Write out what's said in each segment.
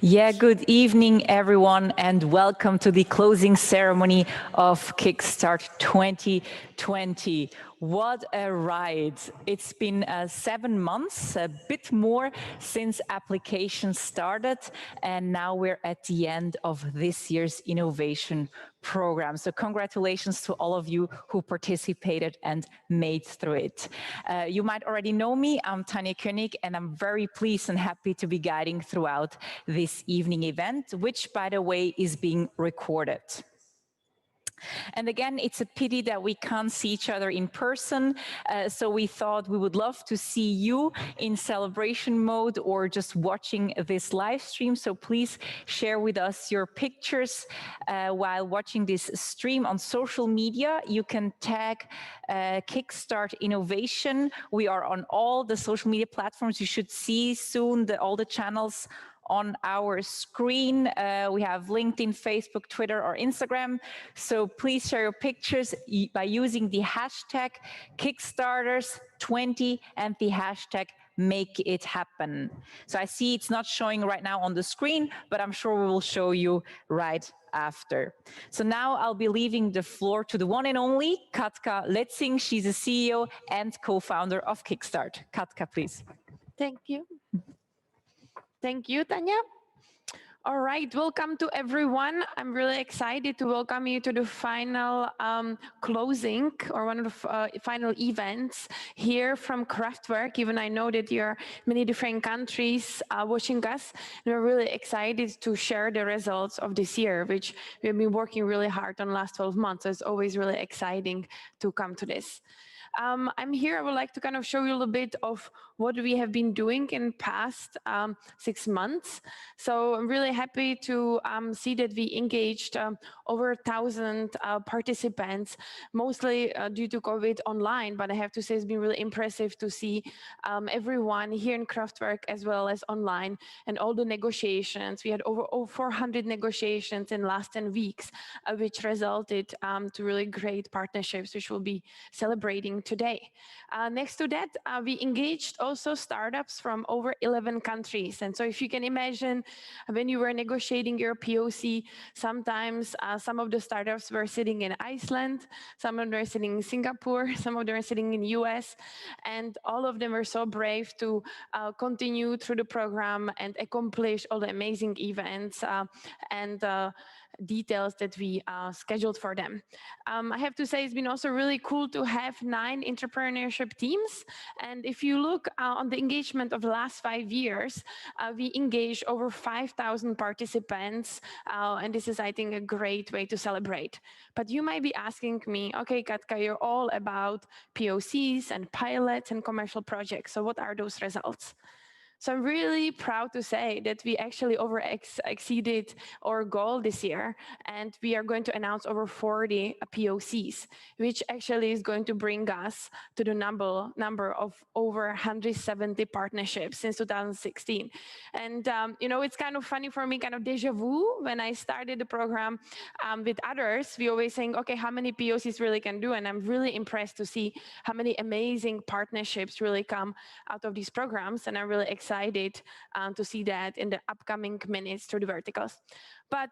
Yeah, good evening, everyone, and welcome to the closing ceremony of Kickstart 2020. What a ride. It's been 7 months, a bit more since application started, and now we're at the end of this year's innovation program. So congratulations to all of you who participated and made through it. You might already know me, I'm Tanja König, and I'm very pleased and happy to be guiding throughout this evening event, which, by the way, is being recorded. And again, it's a pity that we can't see each other in person, so we thought we would love to see you in celebration mode or just watching this live stream. So please share with us your pictures while watching this stream on social media. You can tag Kickstart Innovation. We are on all the social media platforms. You should see soon all the channels on our screen. We have LinkedIn, Facebook, Twitter, or Instagram. So please share your pictures by using the hashtag Kickstarters20 and the hashtag Make It Happen. So I see it's not showing right now on the screen, but I'm sure we will show you right after. So now I'll be leaving the floor to the one and only Katka Letzing. She's a CEO and co-founder of Kickstart. Katka, please. Thank you. Thank you, Tanja. All right, welcome to everyone. I'm really excited to welcome you to the final closing or one of the final events here from Kraftwerk. Even I know that you're many different countries watching us. And we're really excited to share the results of this year, which we've been working really hard on the last 12 months. So it's always really exciting to come to this. I'm here, I would like to kind of show you a little bit of what we have been doing in past 6 months. So I'm really happy to see that we engaged over 1,000 participants, mostly due to COVID online, but I have to say it's been really impressive to see everyone here in Kraftwerk as well as online and all the negotiations. We had over 400 negotiations in the last 10 weeks, which resulted to really great partnerships, which we'll be celebrating today. Next to that, we engaged also startups from over 11 countries. And so if you can imagine, when you were negotiating your POC, sometimes some of the startups were sitting in Iceland, some of them were sitting in Singapore, some of them were sitting in the US, and all of them were so brave to continue through the program and accomplish all the amazing events and details that we scheduled for them. I have to say it's been also really cool to have 9 entrepreneurship teams. And if you look on the engagement of the last 5 years, we engaged over 5,000 participants. And this is, I think, a great way to celebrate. But you might be asking me, okay, Katka, you're all about POCs and pilots and commercial projects. So what are those results? So I'm really proud to say that we actually exceeded our goal this year, and we are going to announce over 40 POCs, which actually is going to bring us to the number of over 170 partnerships since 2016. And you know, it's kind of funny for me, kind of deja vu. When I started the program with others, we always saying, okay, how many POCs really can do? And I'm really impressed to see how many amazing partnerships really come out of these programs, and I'm really excited to see that in the upcoming minutes through the verticals. But,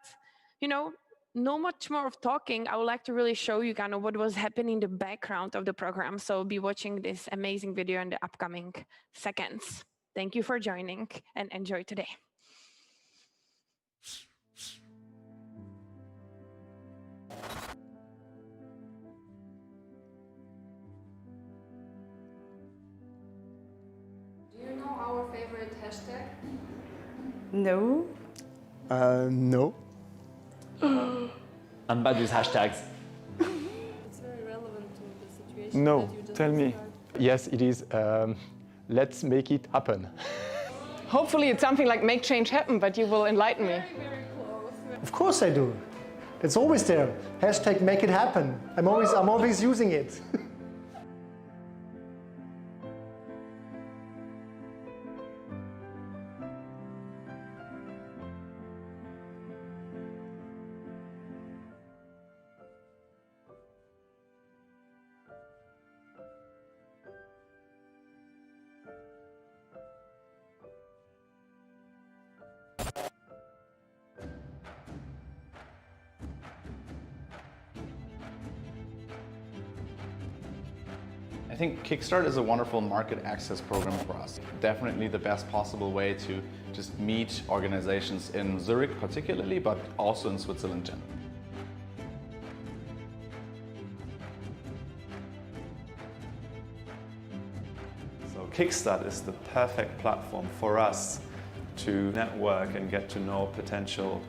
you know, no much more of talking. I would like to really show you kind of what was happening in the background of the program. So be watching this amazing video in the upcoming seconds. Thank you for joining and enjoy today. Our favorite hashtag? No. No. I'm bad with hashtags. It's very relevant to the situation No, that you just tell me. described. Yes, it is. Let's make it happen. Hopefully it's something like make change happen, but you will enlighten me. Very close. Of course I do. It's always there. Hashtag make it happen. I'm always using it. I think Kickstart is a wonderful market access program for us. Definitely the best possible way to just meet organizations in Zurich particularly, but also in Switzerland generally. So Kickstart is the perfect platform for us to network and get to know potential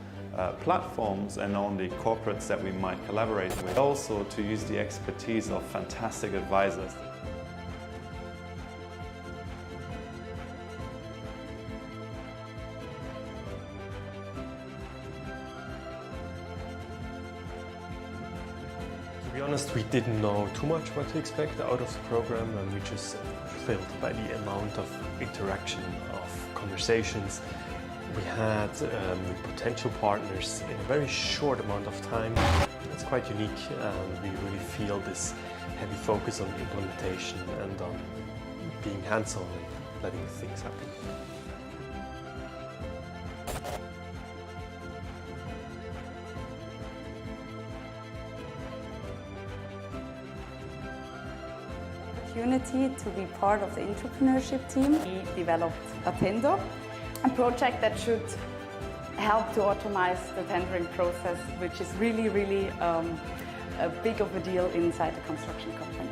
platforms and only corporates that we might collaborate with. Also to use the expertise of fantastic advisors. To be honest, we didn't know too much what to expect out of the program, and we just thrilled by the amount of interaction, of conversations we had with potential partners in a very short amount of time. It's quite unique, and we really feel this heavy focus on implementation and on being hands-on and letting things happen. Opportunity to be part of the Intrapreneurship team. We developed a tender, a project that should help to automate the tendering process, which is really, really a big of a deal inside the construction company.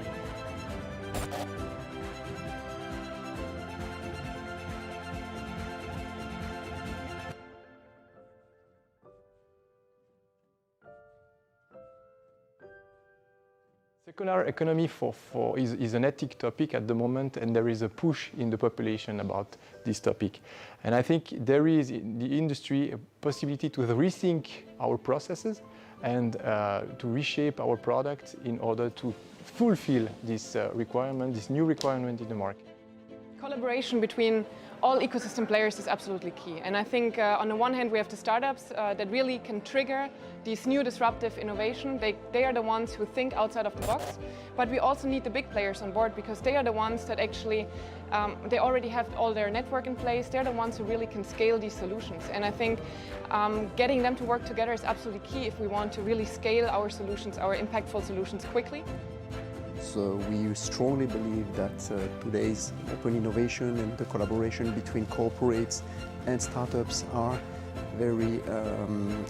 Circular economy is an ethic topic at the moment, and there is a push in the population about this topic. And I think there is in the industry a possibility to rethink our processes and to reshape our products in order to fulfill this requirement, this new requirement in the market. Collaboration between all ecosystem players is absolutely key. And I think on the one hand we have the startups that really can trigger these new disruptive innovation. They are the ones who think outside of the box. But we also need the big players on board, because they are the ones that actually, they already have all their network in place. They're the ones who really can scale these solutions. And I think getting them to work together is absolutely key if we want to really scale our solutions, our impactful solutions quickly. So we strongly believe that today's open innovation and the collaboration between corporates and startups are very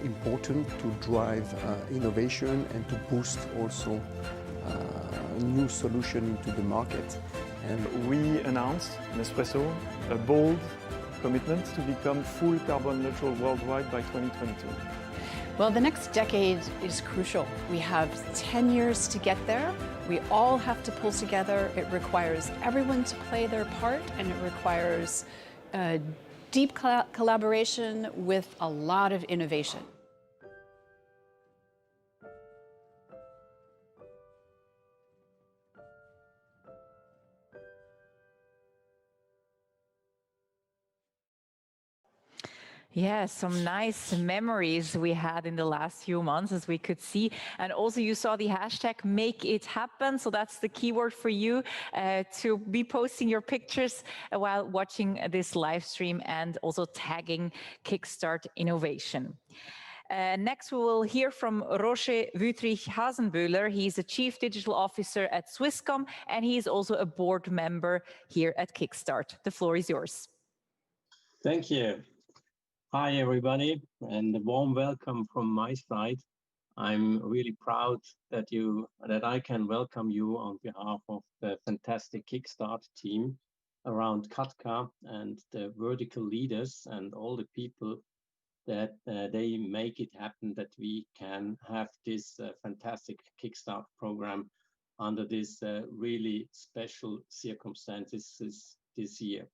important to drive innovation and to boost also new solution into the market. And we announced, Nespresso, a bold commitment to become full carbon neutral worldwide by 2022. Well, the next decade is crucial. We have 10 years to get there. We all have to pull together. It requires everyone to play their part, and it requires deep collaboration with a lot of innovation. Yeah, some nice memories we had in the last few months, as we could see. And also you saw the hashtag Make It Happen. So that's the keyword for you to be posting your pictures while watching this live stream, and also tagging Kickstart Innovation. Next, we will hear from Roger Wüthrich-Hasenböhler. He's the Chief Digital Officer at Swisscom, and he is also a board member here at Kickstart. The floor is yours. Thank you. Hi, everybody, and a warm welcome from my side. I'm really proud that I can welcome you on behalf of the fantastic Kickstart team around Katka and the vertical leaders and all the people that they make it happen that we can have this fantastic Kickstart program under this really special circumstances this year.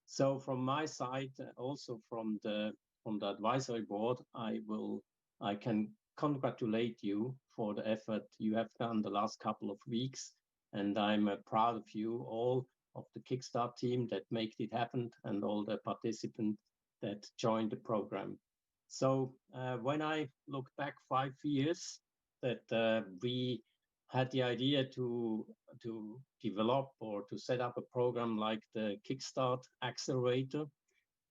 So from my side, also from the advisory board, I can congratulate you for the effort you have done the last couple of weeks, and I'm proud of you all, of the Kickstart team that made it happen, and all the participants that joined the program. So when I look back 5 years, that we had the idea to develop or to set up a program like the Kickstart Accelerator.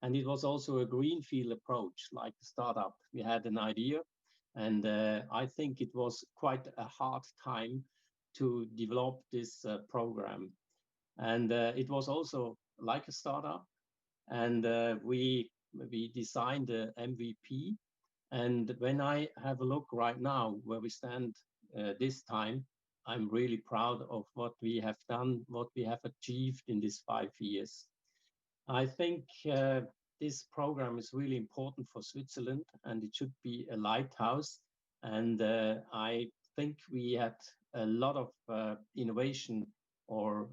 And it was also a greenfield approach, like the startup. We had an idea, and I think it was quite a hard time to develop this program. And it was also like a startup. And we designed the MVP. And when I have a look right now where we stand this time, I'm really proud of what we have done, what we have achieved in these 5 years. I think this program is really important for Switzerland, and it should be a lighthouse. And I think we had a lot of innovation or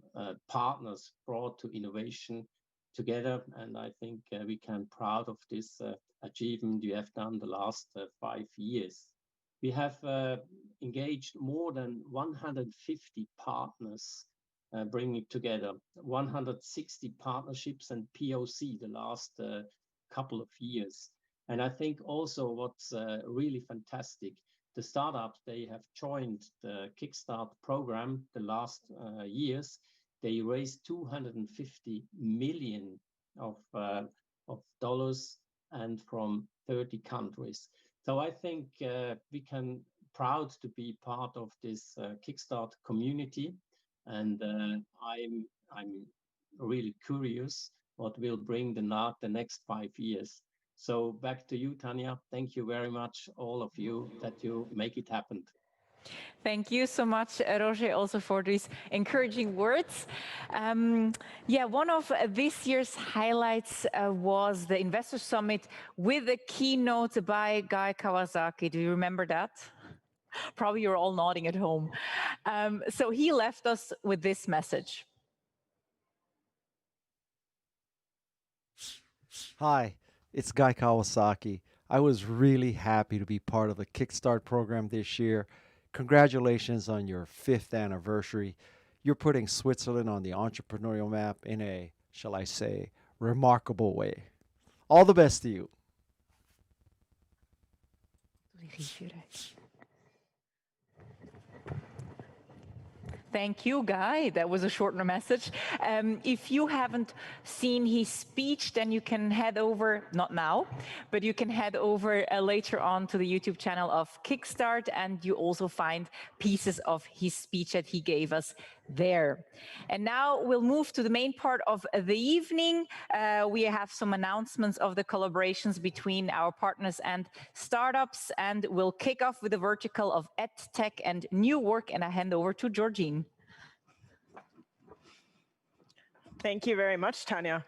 partners brought to innovation together. And I think we can proud of this achievement you have done the last 5 years. We have engaged more than 150 partners, bringing it together, 160 partnerships and POC the last couple of years. And I think also what's really fantastic, the startups, they have joined the Kickstart program the last years. They raised $250 million of dollars and from 30 countries. So I think we can proud to be part of this Kickstart community, and I'm really curious what will bring the next 5 years. So back to you, Tanya. Thank you very much, all of you, that you make it happen. Thank you so much, Roger, also for these encouraging words. Yeah, one of this year's highlights was the Investor Summit with a keynote by Guy Kawasaki. Do you remember that? Probably you're all nodding at home. So he left us with this message. Hi, it's Guy Kawasaki. I was really happy to be part of the Kickstart program this year. Congratulations on your 5th anniversary. You're putting Switzerland on the entrepreneurial map in a, shall I say, remarkable way. All the best to you. Thank you, Guy. That was a shorter message. If you haven't seen his speech, then you can head over, not now, but you can head over later on to the YouTube channel of Kickstart, and you also find pieces of his speech that he gave us there. And now we'll move to the main part of the evening. We have some announcements of the collaborations between our partners and startups, and we'll kick off with the vertical of EdTech and New Work, and I hand over to Georgine. Thank you very much, Tanya.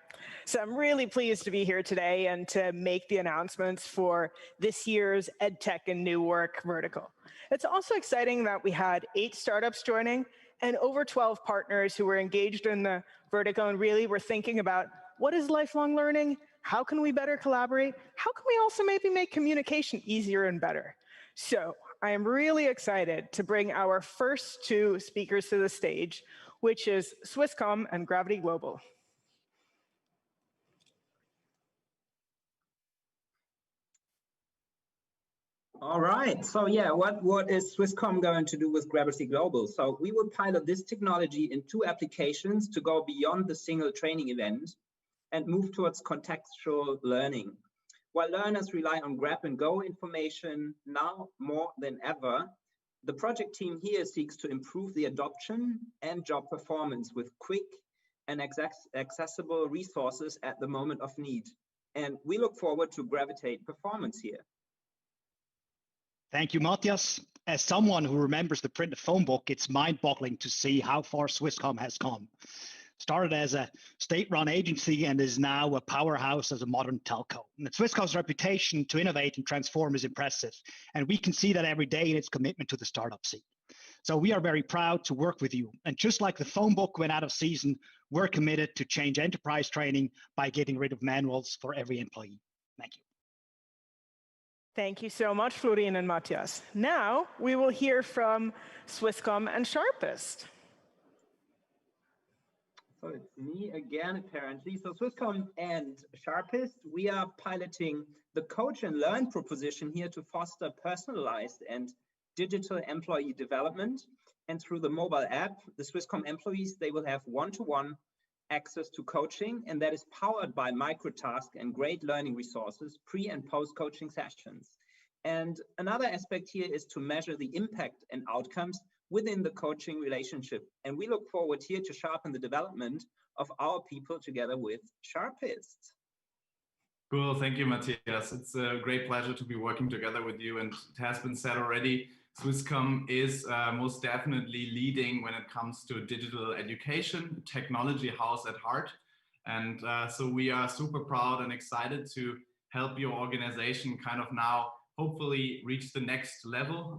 So I'm really pleased to be here today and to make the announcements for this year's EdTech and New Work vertical. It's also exciting that we had 8 startups joining and over 12 partners who were engaged in the vertical and really were thinking about what is lifelong learning, how can we better collaborate, how can we also maybe make communication easier and better. So I am really excited to bring our first 2 speakers to the stage, which is Swisscom and Gravity Global. All right, so yeah, what is Swisscom going to do with Gravity Global? So we will pilot this technology in 2 applications to go beyond the single training event and move towards contextual learning. While learners rely on grab and go information now more than ever, the project team here seeks to improve the adoption and job performance with quick and accessible resources at the moment of need. And we look forward to Gravitate performance here. Thank you, Matthias. As someone who remembers the printed phone book, it's mind-boggling to see how far Swisscom has come. Started as a state-run agency and is now a powerhouse as a modern telco. And Swisscom's reputation to innovate and transform is impressive, and we can see that every day in its commitment to the startup scene. So we are very proud to work with you. And just like the phone book went out of season, we're committed to change enterprise training by getting rid of manuals for every employee. Thank you. Thank you so much, Florian and Matthias. Now we will hear from Swisscom and Sharpest. So it's me again, apparently. So Swisscom and Sharpest, we are piloting the coach and learn proposition here to foster personalized and digital employee development. And through the mobile app, the Swisscom employees, they will have one-to-one access to coaching, and that is powered by microtask and great learning resources, pre and post coaching sessions. And another aspect here is to measure the impact and outcomes within the coaching relationship. And we look forward here to sharpen the development of our people together with Sharpists. Cool, thank you, Matthias. It's a great pleasure to be working together with you. And it has been said already, Swisscom is most definitely leading when it comes to digital education, technology house at heart. And so we are super proud and excited to help your organization kind of now hopefully reach the next level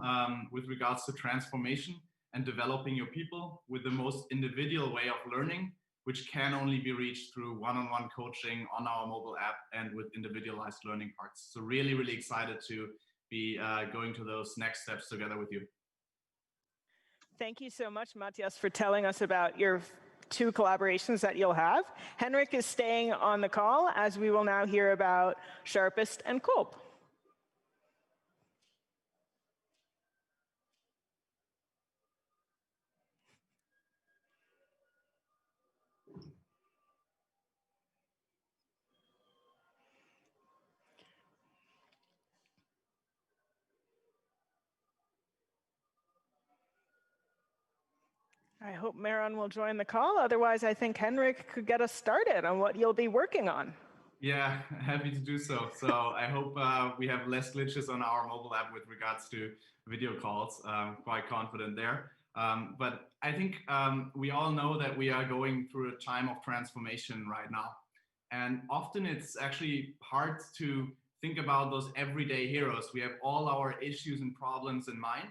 with regards to transformation and developing your people with the most individual way of learning, which can only be reached through one-on-one coaching on our mobile app and with individualized learning parts. So really, really excited to be going to those next steps together with you. Thank you so much, Matthias, for telling us about your 2 collaborations that you'll have. Henrik is staying on the call as we will now hear about Sharpist and Coop. I hope Maron will join the call. Otherwise, I think Henrik could get us started on what you'll be working on. Yeah, happy to do so. So I hope we have less glitches on our mobile app with regards to video calls. Quite confident there. But I think we all know that we are going through a time of transformation right now. And often it's actually hard to think about those everyday heroes. We have all our issues and problems in mind,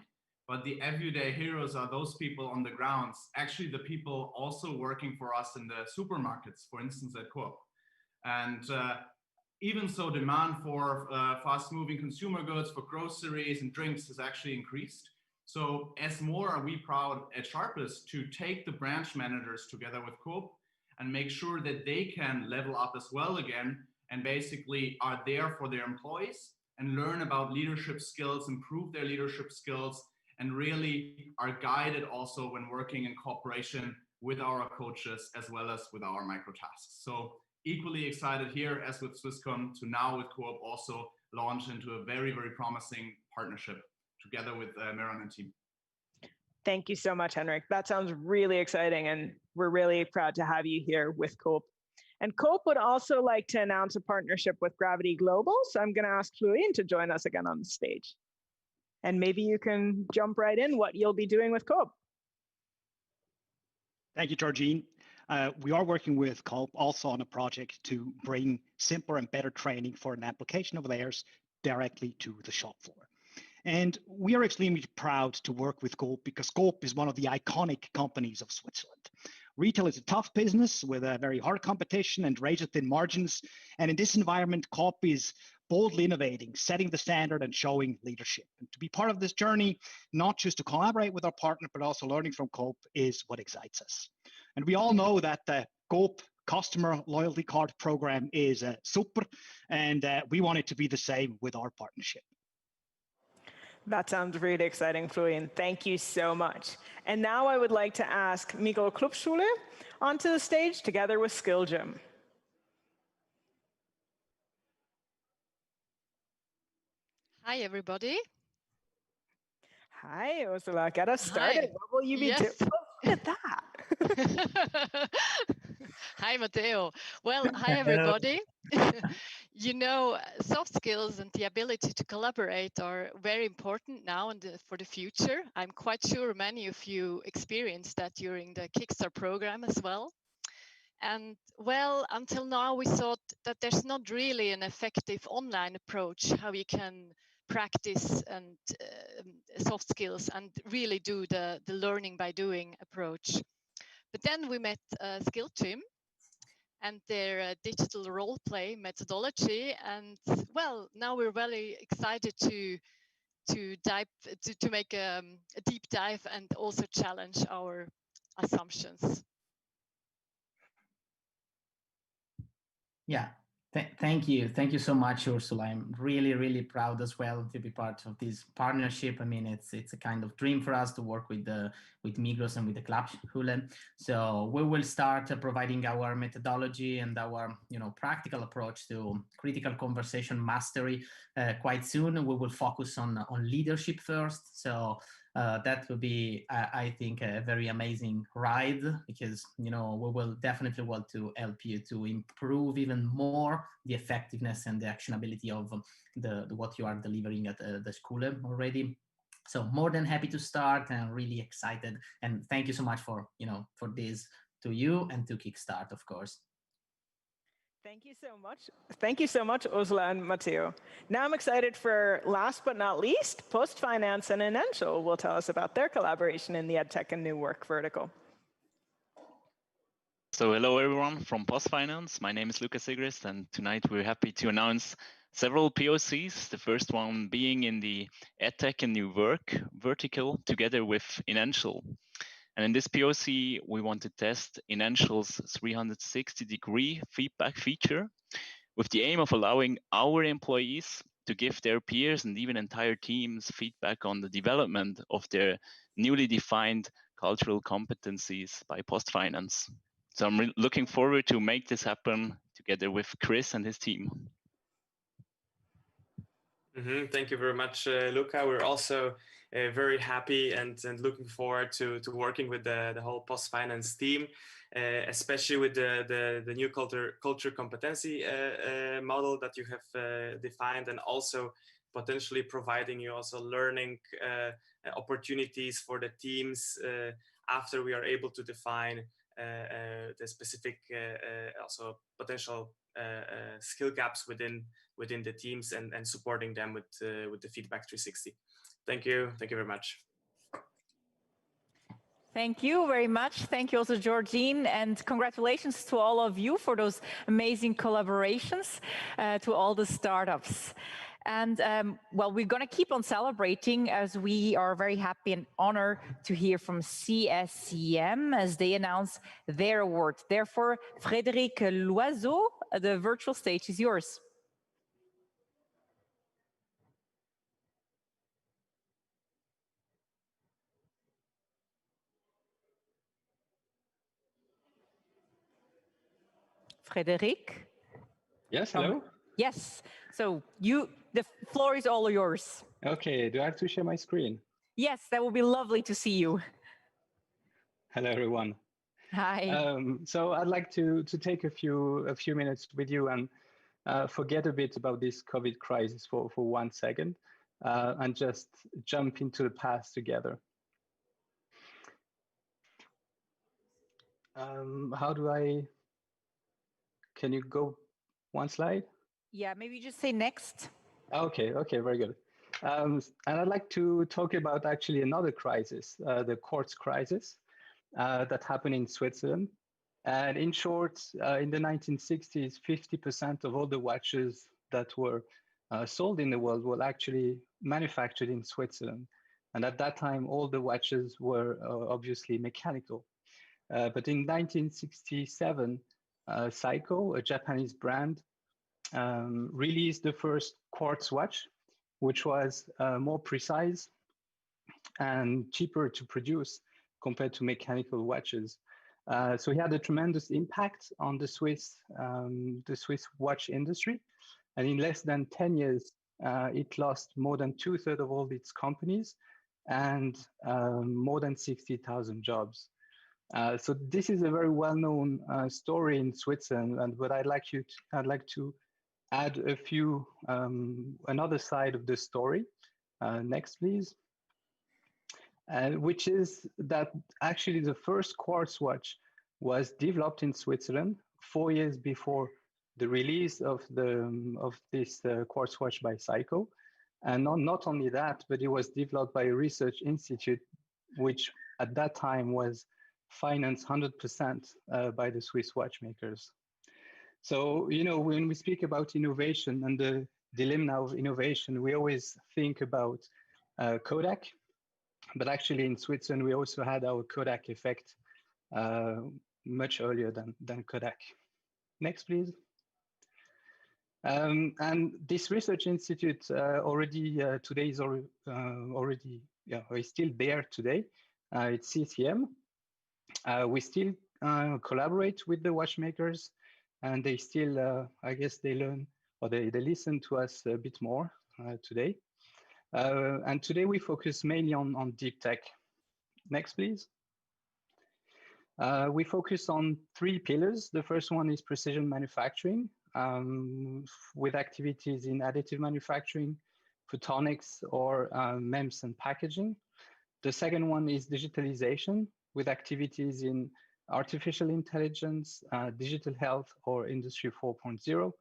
but the everyday heroes are those people on the grounds, actually the people also working for us in the supermarkets, for instance, at Coop. And even so, demand for fast-moving consumer goods, for groceries and drinks has actually increased. So as more are we proud at Sharpist to take the branch managers together with Coop and make sure that they can level up as well again and basically are there for their employees and learn about leadership skills, improve their leadership skills, and really are guided also when working in cooperation with our coaches as well as with our micro tasks. So equally excited here as with Swisscom to now with Coop also launch into a very, very promising partnership together with Maron and team. Thank you so much, Henrik. That sounds really exciting, and we're really proud to have you here with Coop. And Coop would also like to announce a partnership with Gravity Global, so I'm going to ask Fluine to join us again on the stage. And maybe you can jump right in what you'll be doing with Coop. Thank you, Georgine. We are working with Coop also on a project to bring simpler and better training for an application of theirs directly to the shop floor. And we are extremely proud to work with Coop because Coop is one of the iconic companies of Switzerland. Retail is a tough business with a very hard competition and razor-thin margins. And in this environment, Coop is boldly innovating, setting the standard and showing leadership. And to be part of this journey, not just to collaborate with our partner, but also learning from Coop is what excites us. And we all know that the Coop customer loyalty card program is super, and we want it to be the same with our partnership. That sounds really exciting, Fluine. Thank you so much. And now I would like to ask Miguel Klubschule onto the stage together with Skill Gym. Hi, everybody. Hi, Ursula. Get us started. Hi. What will you be doing? Oh, look at that. Hi, Matteo. Well, hi, everybody. You know, soft skills and the ability to collaborate are very important now and for the future. I'm quite sure many of you experienced that during the Kickstart program as well. And well, until now, we thought that there's not really an effective online approach how you can practice and soft skills and really do the learning by doing approach. But then we met Skill Gym and their digital role play methodology, and well, now we're really excited to make a deep dive and also challenge our assumptions. Yeah, thank you so much, Ursula. I'm really proud as well to be part of this partnership. I mean, it's a kind of dream for us to work with Migros and with the Klubschule. So we will start providing our methodology and our practical approach to critical conversation mastery quite soon. We will focus on leadership first. So That will be, I think, a very amazing ride, because we will definitely want to help you to improve even more the effectiveness and the actionability of the what you are delivering at the school already. So more than happy to start, and really excited. And thank you so much for for this, to you and to Kickstart, of course. Thank you so much. Thank you so much, Ursula and Matteo. Now I'm excited for, last but not least, Post Finance and Inential will tell us about their collaboration in the EdTech and New Work vertical. So hello everyone from Post Finance. My name is Lucas Sigrist, and tonight we're happy to announce several POCs. The first one being in the EdTech and New Work vertical together with Inential. And in this POC, we want to test Inential's 360-degree feedback feature with the aim of allowing our employees to give their peers and even entire teams feedback on the development of their newly defined cultural competencies by Post Finance. So I'm looking forward to make this happen together with Chris and his team. Thank you very much, Luca. We're also very happy and looking forward to working with the whole Post Finance team, especially with the new culture competency model that you have defined, and also potentially providing you also learning opportunities for the teams after we are able to define the specific also potential skill gaps within the teams, and supporting them with the feedback 360. Thank you very much. Thank you very much. Thank you also, Georgine, and congratulations to all of you for those amazing collaborations, to all the startups. And well, we're going to keep on celebrating, as we are very happy and honored to hear from CSCM as they announce their award. Therefore, Frédéric Loiseau, the virtual stage is yours. Frédéric? Yes, hello? Yes, so the floor is all yours. Okay, do I have to share my screen? Yes, that would be lovely to see you. Hello, everyone. Hi. So I'd like to take a few minutes with you and forget a bit about this COVID crisis for 1 second, and just jump into the past together. Can you go one slide? Yeah, maybe just say next. Okay, very good. And I'd like to talk about actually another crisis, the quartz crisis that happened in Switzerland. And in short, in the 1960s, 50% of all the watches that were sold in the world were actually manufactured in Switzerland. And at that time, all the watches were obviously mechanical. But in 1967, Seiko, a Japanese brand, released the first quartz watch, which was more precise and cheaper to produce compared to mechanical watches. So he had a tremendous impact on the Swiss watch industry. And in less than 10 years, it lost more than 2/3 of all its companies and more than 60,000 jobs. So this is a very well-known story in Switzerland, but I'd like to add a few, another side of the story. Next, please. Which is that actually the first quartz watch was developed in Switzerland 4 years before the release of this quartz watch by Seiko. And not only that, but it was developed by a research institute, which at that time was financed 100% by the Swiss watchmakers. So, when we speak about innovation and the dilemma of innovation, we always think about Kodak. But actually in Switzerland, we also had our Kodak effect much earlier than Kodak. Next, please. And this research institute today is is still there today. It's CCM. We still collaborate with the watchmakers, and they still, I guess they learn, or they listen to us a bit more today. And today we focus mainly on deep tech. Next, please. We focus on 3 pillars. The first one is precision manufacturing, with activities in additive manufacturing, photonics, or MEMS and packaging. The second one is digitalization, with activities in artificial intelligence, digital health, or Industry 4.0.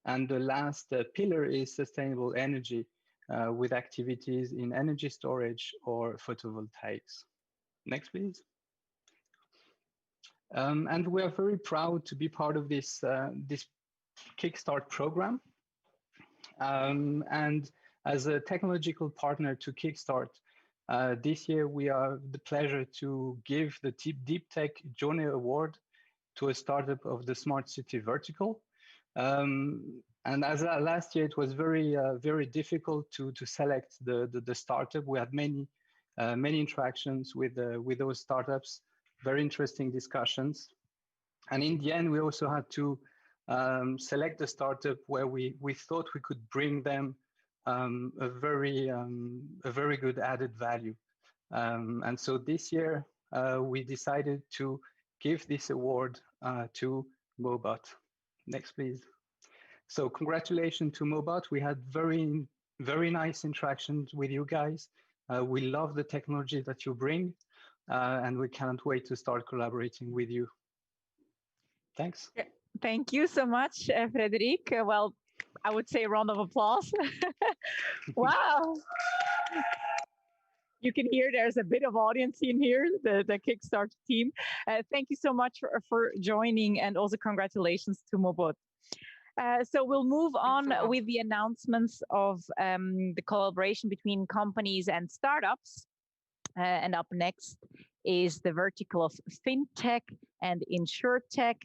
And the last pillar is sustainable energy, with activities in energy storage or photovoltaics. Next, please. And we are very proud to be part of this, this Kickstart program. And as a technological partner to Kickstart, this year we have the pleasure to give the Deep Tech Journey Award to a startup of the Smart City vertical. And as last year, it was very difficult to select the startup. We had many interactions with those startups, very interesting discussions. And in the end, we also had to select the startup where we thought we could bring them a very good added value. And so this year, we decided to give this award to Mobot. Next, please. So congratulations to Mobot. We had very nice interactions with you guys. We love the technology that you bring, and we can't wait to start collaborating with you. Thanks. Thank you so much, Frederic. Well, I would say a round of applause. Wow. You can hear there's a bit of audience in here, the Kickstart team. Thank you so much for joining, and also congratulations to Mobot. So we'll move on with the announcements of the collaboration between companies and startups. And up next is the vertical of FinTech and InsurTech,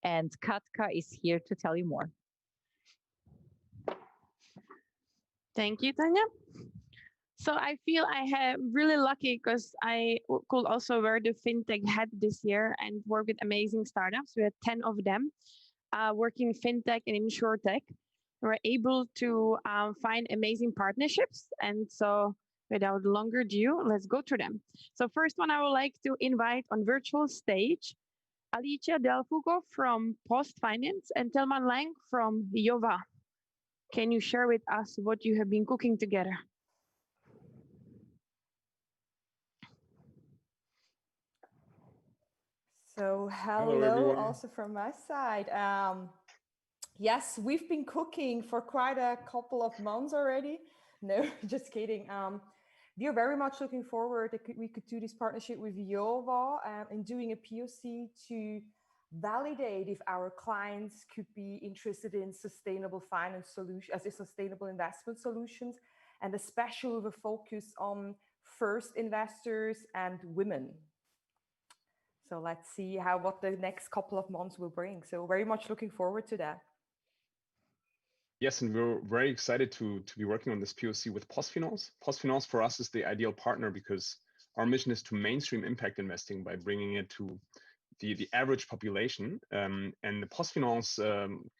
and Katka is here to tell you more. Thank you, Tanya. So I feel I am really lucky because I could also wear the FinTech hat this year and work with amazing startups. We had 10 of them working FinTech and InsurTech. We're able to find amazing partnerships. And so without longer ado, let's go through them. So first one, I would like to invite on virtual stage Alicia Delfugo from Post Finance and Telman Lang from Yova. Can you share with us what you have been cooking together? So hello also from my side. Yes, we've been cooking for quite a couple of months already. No, just kidding. We are very much looking forward that we could do this partnership with Yova and doing a POC to validate if our clients could be interested in sustainable finance solutions, as a sustainable investment solutions, and especially with a focus on first investors and women. So let's see what the next couple of months will bring. So very much looking forward to that. Yes, and we're very excited to be working on this POC with PostFinance. PostFinance for us is the ideal partner because our mission is to mainstream impact investing by bringing it to the average population. And the PostFinance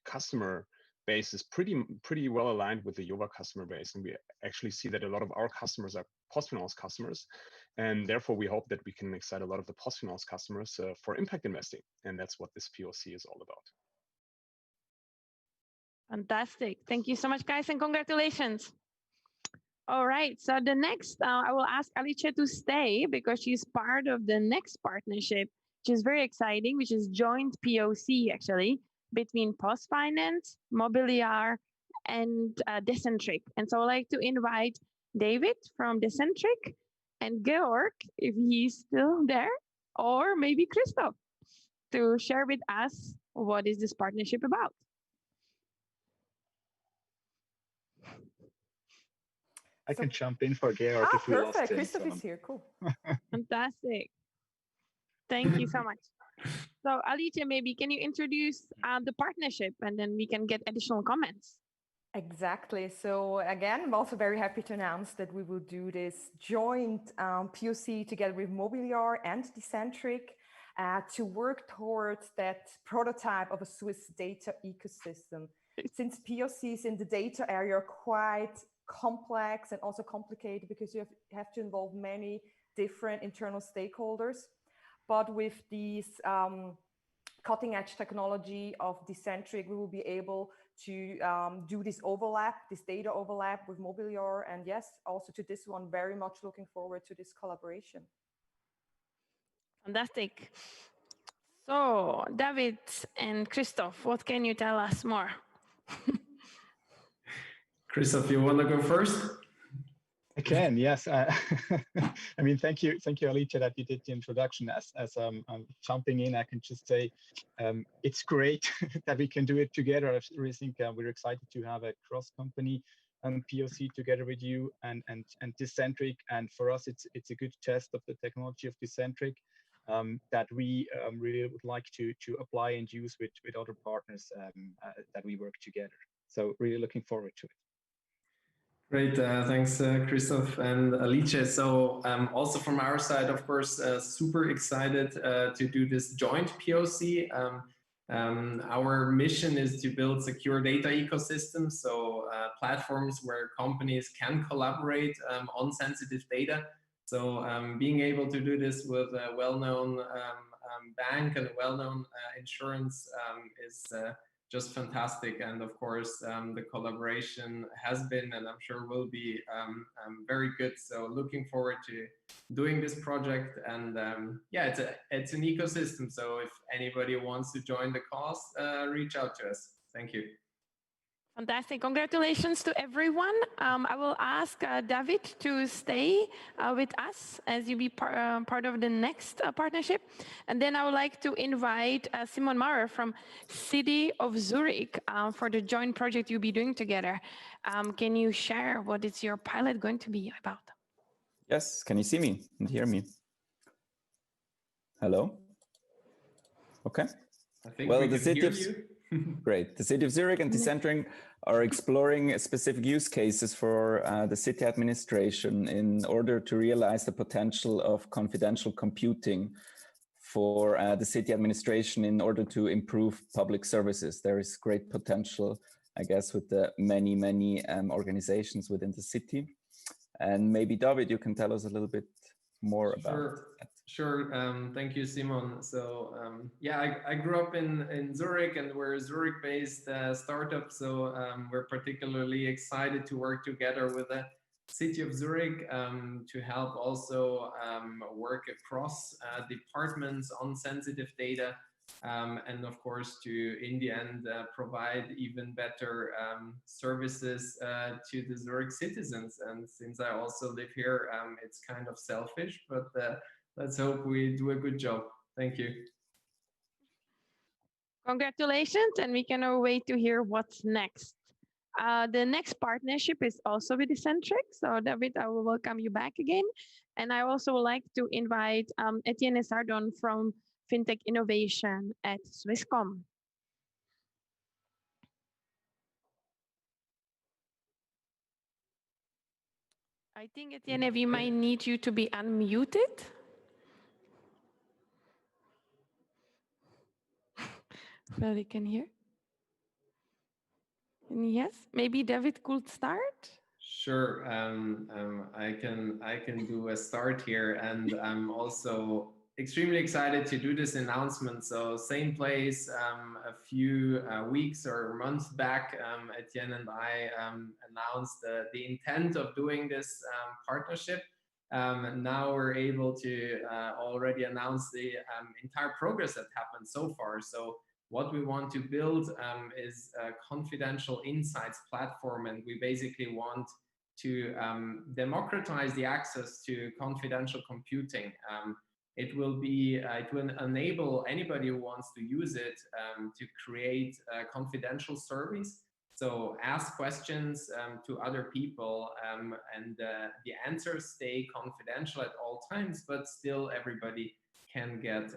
customer base is pretty well aligned with the Yova customer base. And we actually see that a lot of our customers are PostFinance customers. And therefore, we hope that we can excite a lot of the PostFinance customers for impact investing. And that's what this POC is all about. Fantastic. Thank you so much, guys, and congratulations. All right, so the next, I will ask Alicia to stay because she's part of the next partnership, which is very exciting, which is joint POC, actually, between Post Finance, Mobiliar, and Decentric. And so I'd like to invite David from Decentric and Georg, if he's still there, or maybe Christoph, to share with us what is this partnership about. I can jump in for Georg if we lost him. Perfect. Christoph is here. Cool. Fantastic. Thank you so much. So Alicia, maybe can you introduce the partnership and then we can get additional comments. Exactly. So again, I'm also very happy to announce that we will do this joint POC together with Mobiliar and Decentric to work towards that prototype of a Swiss data ecosystem. Since POCs in the data area are quite complex and also complicated because you have to involve many different internal stakeholders. But with these cutting edge technology of Decentric, we will be able to do this overlap, this data overlap with Mobiliar. And yes, also to this one, very much looking forward to this collaboration. Fantastic. So, David and Christoph, what can you tell us more? Christoph, you want to go first? I can, yes. I mean, thank you, Alicia, that you did the introduction. As I'm jumping in, I can just say it's great that we can do it together. I really think we're excited to have a cross-company POC together with you and Decentric. And for us, it's a good test of the technology of Decentric that we really would like to apply and use with other partners that we work together. So really looking forward to it. Great, thanks Christoph and Alicia. So also from our side, of course, super excited to do this joint POC. Our mission is to build secure data ecosystems, so platforms where companies can collaborate on sensitive data. So being able to do this with a well-known bank and a well-known insurance is just fantastic. And of course, the collaboration has been, and I'm sure will be, very good. So looking forward to doing this project. And yeah, it's an ecosystem. So if anybody wants to join the cause, reach out to us. Thank you. Fantastic. Congratulations to everyone. I will ask David to stay with us as you be part of the next partnership. And then I would like to invite Simon Maurer from City of Zurich for the joint project you'll be doing together. Can you share what is your pilot going to be about? Yes, can you see me and hear me? Hello? Okay. I think well, we the can city hear of you. Great. The City of Zurich and Decentric are exploring specific use cases for the city administration in order to realize the potential of confidential computing for the city administration in order to improve public services. There is great potential, I guess, with the many organizations within the city. And maybe, David, you can tell us a little bit more about that. Sure. Thank you, Simon. So yeah, I grew up in Zurich, and we're a Zurich-based startup. So we're particularly excited to work together with the City of Zurich to help also work across departments on sensitive data. And of course, to, in the end, provide even better services to the Zurich citizens. And since I also live here, it's kind of selfish, but let's hope we do a good job. Thank you. Congratulations, and we cannot wait to hear what's next. The next partnership is also with Decentric. So David, I will welcome you back again. And I also would like to invite Etienne Sardon from FinTech Innovation at Swisscom. I think, Etienne, we might need you to be unmuted. Well, we can hear. And yes, maybe David could start. Sure, I can do a start here, and I'm also extremely excited to do this announcement. So same place, a few weeks or months back, Etienne and I announced the intent of doing this partnership. And now we're able to already announce the entire progress that happened so far. So what we want to build is a confidential insights platform, and we basically want to democratize the access to confidential computing. It will enable anybody who wants to use it to create confidential surveys. So ask questions to other people, and the answers stay confidential at all times, but still everybody can get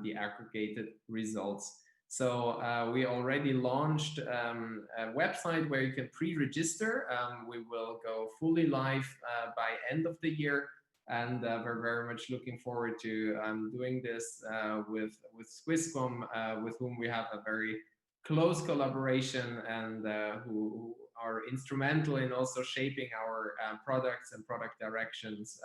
the aggregated results. So we already launched a website where you can pre-register. We will go fully live by end of the year, and we're very much looking forward to doing this with Swisscom, with whom we have a very close collaboration and who are instrumental in also shaping our products and product directions.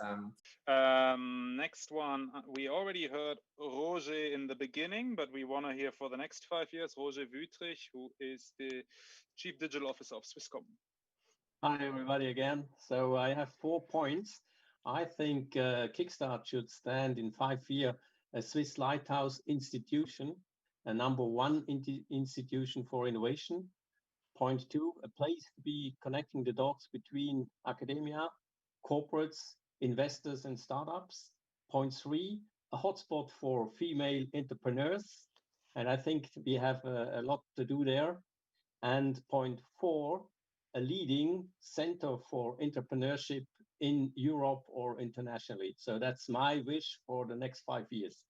Next one, we already heard Roger in the beginning, but we want to hear for the next 5 years, Roger Wüthrich, who is the Chief Digital Officer of Swisscom. Hi, everybody again. So I have 4 points. I think Kickstart should stand in 5 years a Swiss Lighthouse institution, a #1 institution for innovation. Point 2, a place to be connecting the dots between academia, corporates, investors, and startups. Point 3, a hotspot for female entrepreneurs. And I think we have a lot to do there. And point 4, a leading center for entrepreneurship in Europe or internationally. So that's my wish for the next 5 years.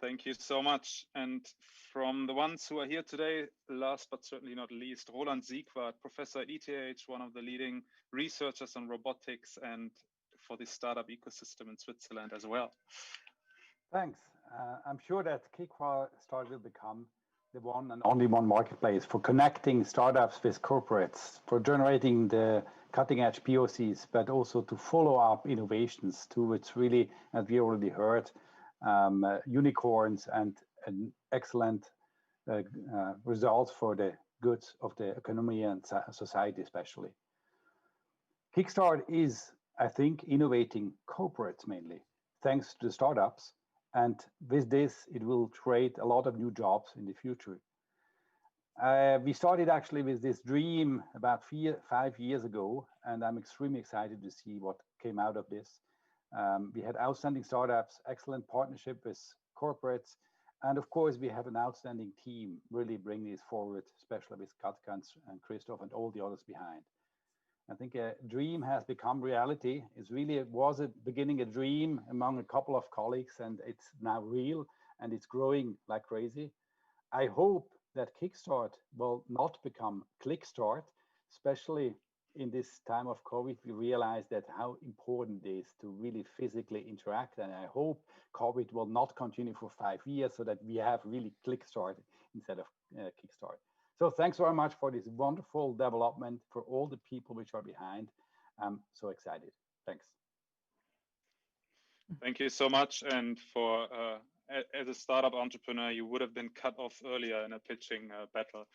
Thank you so much. And from the ones who are here today, last but certainly not least, Roland Siegwart, Professor at ETH, one of the leading researchers on robotics and for the startup ecosystem in Switzerland as well. Thanks. I'm sure that Kickstart will become the one and only one marketplace for connecting startups with corporates, for generating the cutting-edge POCs, but also to follow up innovations to which really, as we already heard, unicorns and excellent results for the goods of the economy and society especially. Kickstart is, I think, innovating corporates mainly, thanks to the startups. And with this, it will create a lot of new jobs in the future. We started actually with this dream about 5 years ago, and I'm extremely excited to see what came out of this. We had outstanding startups, excellent partnership with corporates, and of course, we have an outstanding team really bringing this forward, especially with Katka and Christoph and all the others behind. I think a dream has become reality. It was at the beginning a dream among a couple of colleagues, and it's now real, and it's growing like crazy. I hope that Kickstart will not become Clickstart, especially in this time of COVID. We realize that how important it is to really physically interact, and I hope COVID will not continue for 5 years so that we have really Clickstart instead of Kickstart. So thanks very much for this wonderful development, for all the people which are behind. I'm so excited. Thanks. Thank you so much. And for as a startup entrepreneur, you would have been cut off earlier in a pitching battle,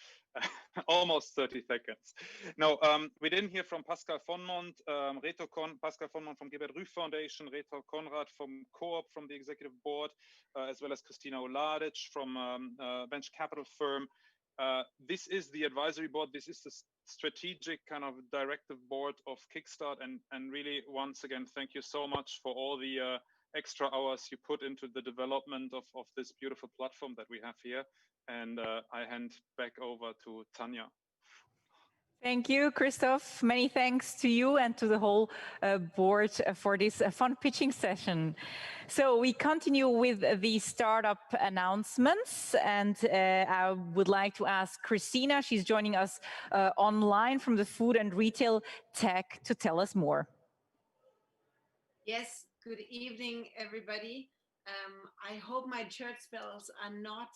almost 30 seconds. No, we didn't hear from Pascal Vonmont, Pascal Vonmont from Gebert Rüff Foundation, Reto Konrad from Coop, from the executive board, as well as Christina Oladic from venture capital firm. This is the advisory board. This is the strategic kind of directive board of Kickstart. And really, once again, thank you so much for all the extra hours you put into the development of this beautiful platform that we have here. And I hand back over to Tanya. Thank you, Christoph. Many thanks to you and to the whole board for this fun pitching session. So we continue with the startup announcements, and I would like to ask Christina, she's joining us online from the Food and Retail Tech, to tell us more. Yes, good evening, everybody. I hope my church bells are not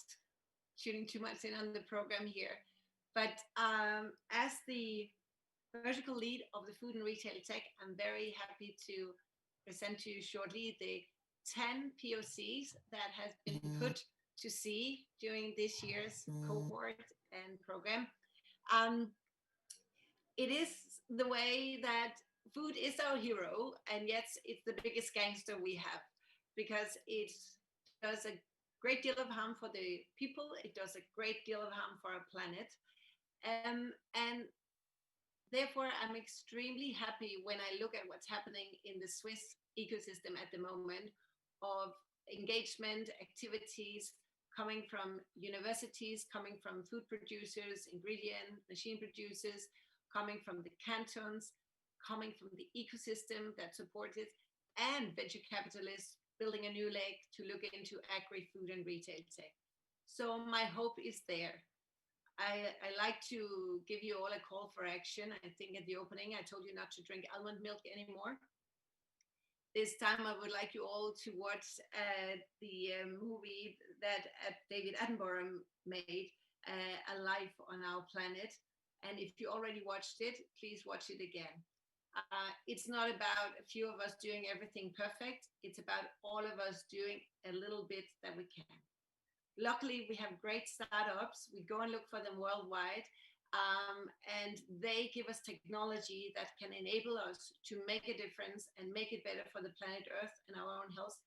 tuning too much in on the program here. But as the vertical lead of the Food and Retail Tech, I'm very happy to present to you shortly the 10 POCs that has been put to sea during this year's cohort and program. It is the way that food is our hero, and yet it's the biggest gangster we have, because it does a great deal of harm for the people, it does a great deal of harm for our planet. And therefore, I'm extremely happy when I look at what's happening in the Swiss ecosystem at the moment of engagement activities coming from universities, coming from food producers, ingredient, machine producers, coming from the cantons, coming from the ecosystem that supports it, and venture capitalists building a new leg to look into agri-food and retail tech. So my hope is there. I like to give you all a call for action. I think at the opening, I told you not to drink almond milk anymore. this time I would like you all to watch the movie that David Attenborough made, A Life on Our Planet. And if you already watched it, please watch it again. It's not about a few of us doing everything perfect. It's about all of us doing a little bit that we can. Luckily, we have great startups. We go and look for them worldwide. And they give us technology that can enable us to make a difference and make it better for the planet Earth and our own health.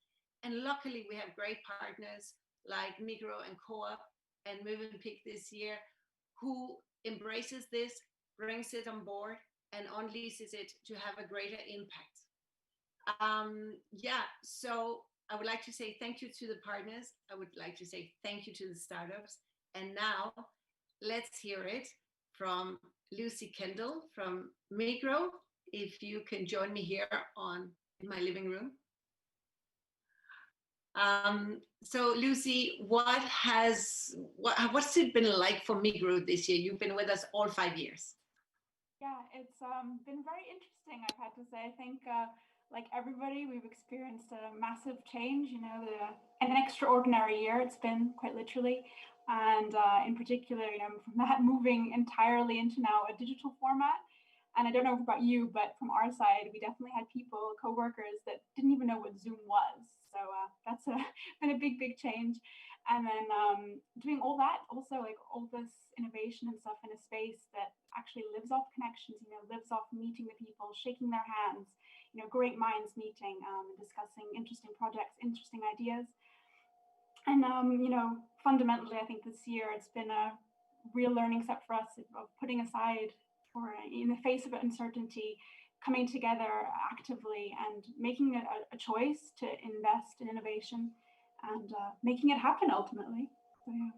And luckily, we have great partners like Migros and Co-op and Mövenpick this year, who embraces this, brings it on board, and unleashes it to have a greater impact. So I would like to say thank you to the partners. I would like to say thank you to the startups. And now let's hear it from Lucy Kendall from Migros. If you can join me here in my living room. So Lucy, what's it been like for Migros this year? You've been with us all 5 years. Yeah, it's been very interesting, I've had to say. I think like everybody, we've experienced a massive change, an extraordinary year it's been, quite literally. And in particular, from that moving entirely into now a digital format. And I don't know about you, but from our side, we definitely had people, co-workers that didn't even know what Zoom was. So that's been a big, big change. And then doing all that, also like all this innovation and stuff in a space that actually lives off connections, lives off meeting the people, shaking their hands, great minds meeting and discussing interesting projects, interesting ideas. And, fundamentally, I think this year it's been a real learning step for us of putting aside, or in the face of uncertainty, coming together actively and making a choice to invest in innovation and making it happen ultimately. So, yeah.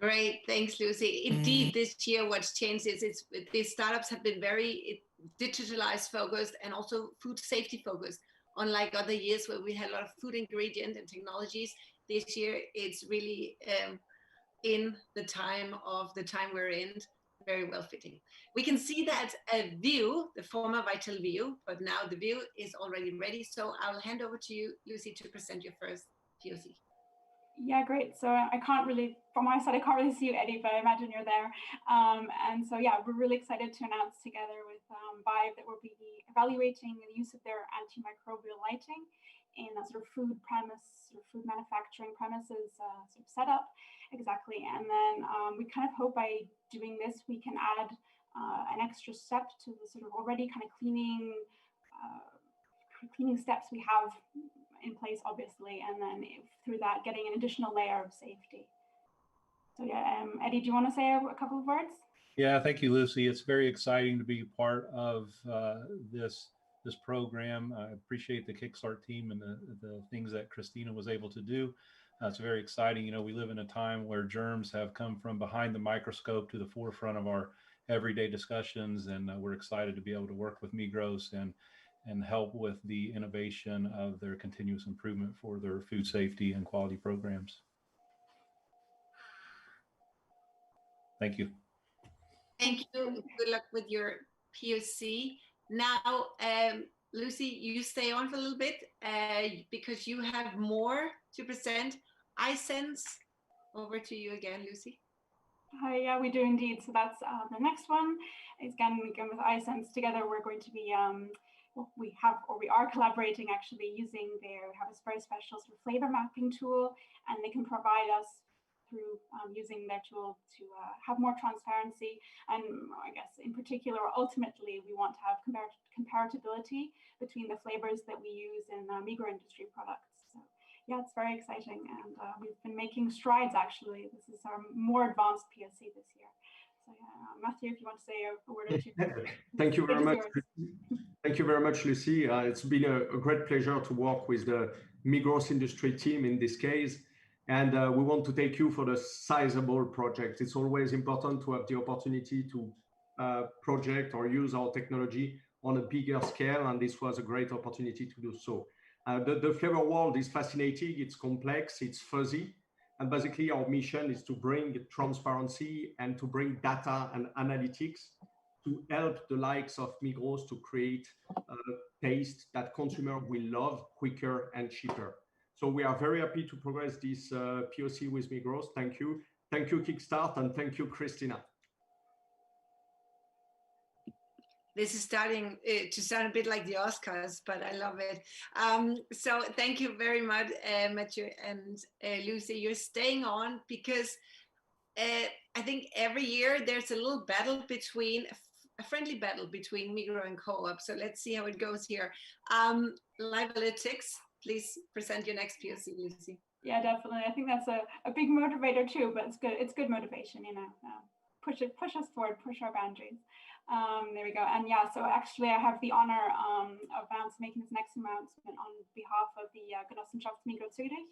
Great, thanks, Lucy. Indeed, this year what's changed is these startups have been very digitalized focused and also food safety focused. Unlike other years where we had a lot of food ingredient and technologies, this year it's really in the time we're in, very well fitting. We can see that view, the former Vital view, but now the view is already ready. So I'll hand over to you, Lucy, to present your first POC. Yeah, great. So I can't really, from my side, I can't really see you, Eddie, but I imagine you're there. And so, yeah, we're really excited to announce together with Vive that we'll be evaluating the use of their antimicrobial lighting in a sort of food manufacturing premises sort of setup. Exactly. And then we kind of hope by doing this, we can add an extra step to the sort of already kind of cleaning steps we have in place, obviously, and then through that getting an additional layer of safety. So yeah, Eddie, do you want to say a couple of words? Yeah, thank you, Lucy. It's very exciting to be part of this program. I appreciate the Kickstart team and the things that Christina was able to do. It's very exciting. We live in a time where germs have come from behind the microscope to the forefront of our everyday discussions, and we're excited to be able to work with Migros and help with the innovation of their continuous improvement for their food safety and quality programs. Thank you. Thank you. Good luck with your POC. Now, Lucy, you stay on for a little bit because you have more to present. iSense, over to you again, Lucy. Hi, yeah, we do indeed. So that's the next one. Again, with iSense together, we're going to be we are collaborating actually we have a very special sort of flavor mapping tool, and they can provide us through using their tool to have more transparency. And I guess in particular, ultimately, we want to have comparability between the flavors that we use in Migros industry products. So yeah, it's very exciting. And we've been making strides, actually. This is our more advanced POC this year. So yeah, Matthew, if you want to say a word or two. Thank you very much. Thank you very much, Lucy. It's been a great pleasure to work with the Migros industry team in this case. And we want to thank you for the sizable project. It's always important to have the opportunity to project or use our technology on a bigger scale. And this was a great opportunity to do so. The flavor world is fascinating. It's complex. It's fuzzy. And basically, our mission is to bring transparency and to bring data and analytics to help the likes of Migros to create taste that consumer will love quicker and cheaper. So we are very happy to progress this POC with Migros. Thank you. Thank you, Kickstart, and thank you, Christina. This is starting to sound a bit like the Oscars, but I love it. So thank you very much, Mathieu and Lucy. You're staying on because I think every year there's a little battle between, a friendly battle between Migros and Co-op. So let's see how it goes here. Livalytics, please present your next POC, Lucy. Yeah, definitely. I think that's a big motivator too, but it's good. It's good motivation, you know. Push us forward, push our boundaries. There we go. And yeah, so actually I have the honor of making this next announcement on behalf of the Genossenschaft Migros Zürich.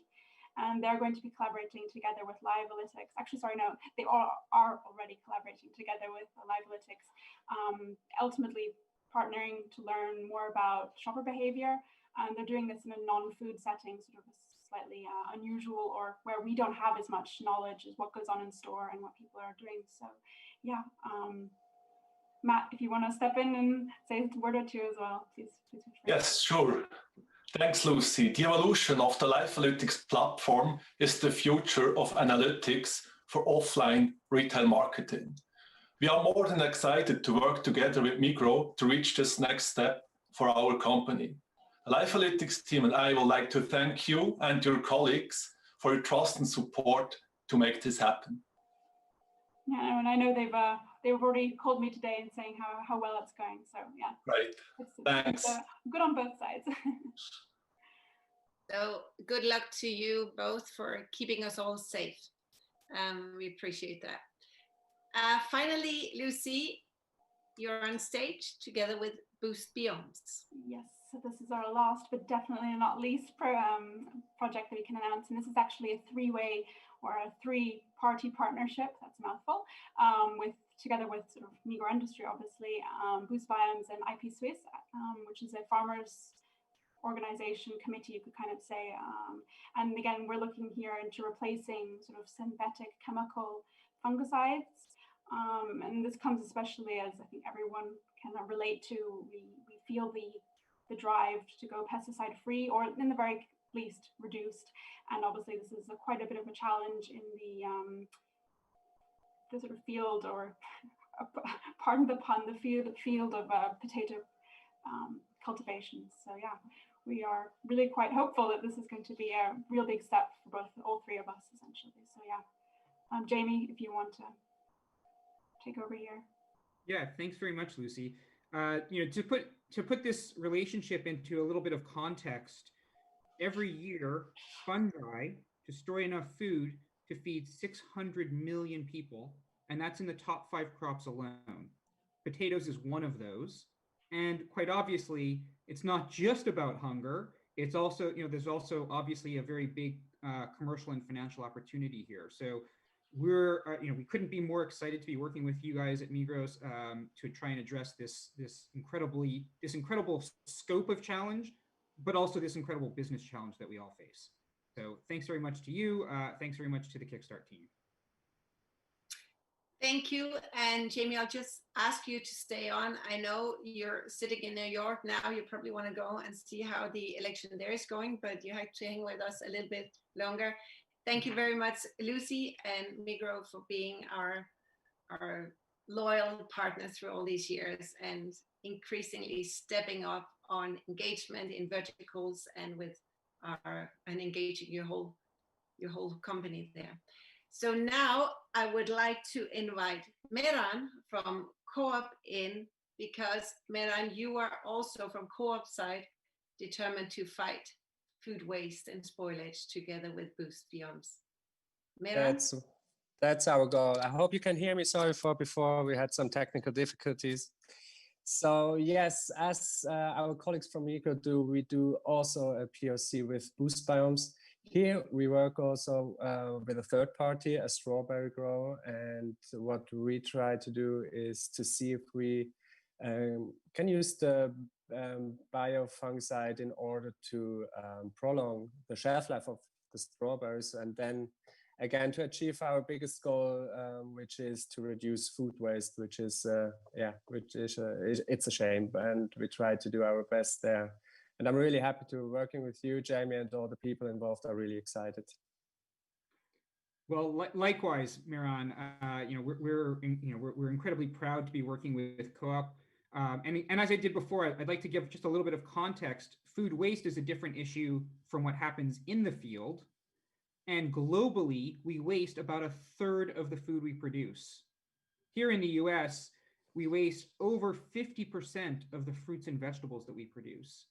And they're going to be collaborating together with Livalytics. Actually, sorry, no, they are already collaborating together with Livalytics, ultimately partnering to learn more about shopper behavior. And they're doing this in a non-food setting, sort of slightly unusual, or where we don't have as much knowledge as what goes on in store and what people are doing. So yeah, Matt, if you want to step in and say a word or two as well, please. Yes, sure. Thanks, Lucy. The evolution of the Livalytics platform is the future of analytics for offline retail marketing. We are more than excited to work together with Migros to reach this next step for our company. The Livalytics team and I would like to thank you and your colleagues for your trust and support to make this happen. Yeah, and I know they've already called me today and saying how well it's going. So yeah. Right. Thanks. It's good on both sides. So good luck to you both for keeping us all safe. We appreciate that. Finally, Lucy, you're on stage together with Boost Beyonds. Yes, so this is our last, but definitely not least project that we can announce. And this is actually a three-way or a three-party partnership, that's a mouthful, together with sort of Migros Industry, obviously, Boost Beyonds and IP Swiss, which is a farmers organization committee, you could kind of say. And again, we're looking here into replacing sort of synthetic chemical fungicides. And this comes especially as I think everyone can relate to, we feel the drive to go pesticide free, or in the very least reduced. And obviously this is quite a bit of a challenge in the sort of field, or pardon the pun, the field of potato cultivation. So yeah, we are really quite hopeful that this is going to be a real big step for all three of us essentially. So yeah, Jamie, if you want to take over here. Yeah, thanks very much, Lucy. To put this relationship into a little bit of context, every year fungi destroy enough food to feed 600 million people, and that's in the top 5 crops alone. Potatoes is one of those, and quite obviously, it's not just about hunger. It's also, there's also obviously a very big commercial and financial opportunity here. So we're, we couldn't be more excited to be working with you guys at Migros to try and address this incredible scope of challenge, but also this incredible business challenge that we all face. So thanks very much to you. Thanks very much to the Kickstart team. Thank you. And Jamie, I'll just ask you to stay on. I know you're sitting in New York now. You probably want to go and see how the election there is going, but you have to hang with us a little bit longer. Thank you very much, Lucy and Migros, for being our loyal partner through all these years and increasingly stepping up on engagement in verticals and engaging your whole company there. So now I would like to invite Meran from Co-op in, because Meran, you are also from Co-op side determined to fight food waste and spoilage together with Boost Beyonds. Meran? That's our goal. I hope you can hear me. Sorry for before, we had some technical difficulties. So yes, as our colleagues from Migros do, we do also a POC with Boost Beyonds. Here we work also with a third party, a strawberry grower, and what we try to do is to see if we can use the biofungicide in order to prolong the shelf life of the strawberries, and then again, to achieve our biggest goal, which is to reduce food waste, which is, it's a shame, and we try to do our best there. And I'm really happy to working with you, Jamie, and all the people involved are really excited. Well, likewise, Miran. We're incredibly proud to be working with Co-op. And as I did before, I'd like to give just a little bit of context. Food waste is a different issue from what happens in the field. And globally, we waste about 1/3 of the food we produce. Here in the US, we waste over 50% of the fruits and vegetables that we produce.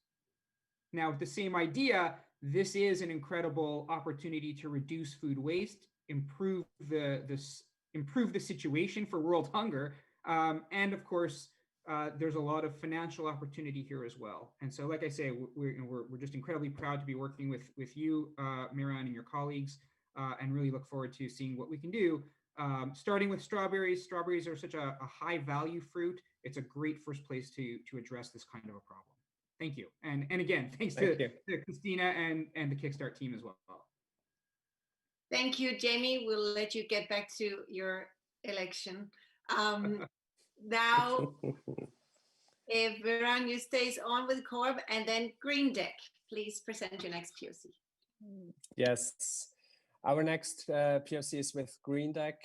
Now, with the same idea, this is an incredible opportunity to reduce food waste, improve the situation for world hunger, and of course, there's a lot of financial opportunity here as well. And so, like I say, we're just incredibly proud to be working with you, Miran, and your colleagues, and really look forward to seeing what we can do. Starting with strawberries. Strawberries are such a high value fruit. It's a great first place to address this kind of a problem. Thank you. And again, thanks to Christina and the Kickstart team as well. Thank you, Jamie. We'll let you get back to your election. Now, if Miran, you stays on with Co-op, and then Green Deck, please present your next POC. Yes, our next POC is with Green Deck.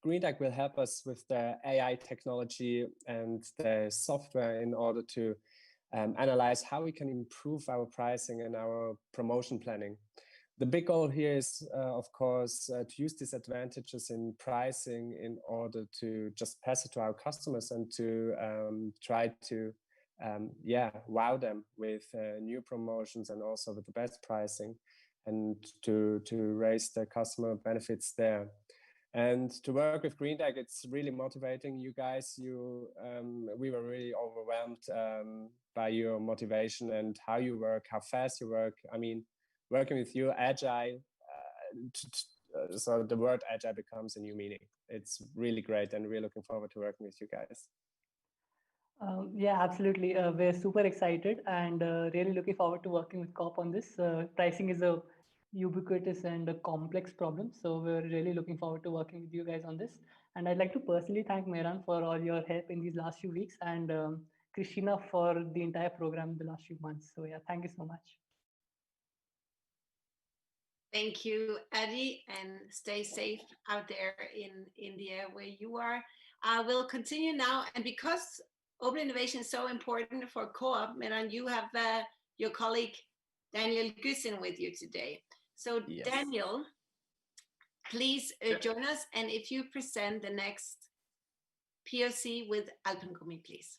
Green Deck will help us with the AI technology and the software in order to analyze how we can improve our pricing and our promotion planning. The big goal here is, of course, to use these advantages in pricing in order to just pass it to our customers and to try to, wow them with new promotions and also with the best pricing, and to raise the customer benefits there. And to work with Green Deck, it's really motivating. You guys, we were really overwhelmed by your motivation and how you work, how fast you work. I mean, working with you, agile, so the word agile becomes a new meaning. It's really great, and we're looking forward to working with you guys. Yeah, absolutely. We're super excited and really looking forward to working with Co-op on this. Pricing is a ubiquitous and a complex problem, so we're really looking forward to working with you guys on this. And I'd like to personally thank Miran for all your help in these last few weeks, and Christina for the entire program the last few months. So yeah, thank you so much. Thank you, Adi, and stay safe out there in India where you are. We'll continue now, and because open innovation is so important for Co-op, Miran, you have your colleague Daniel Güssen with you today. So yes. Daniel, please join us, and if you present the next POC with Alpengummi, please.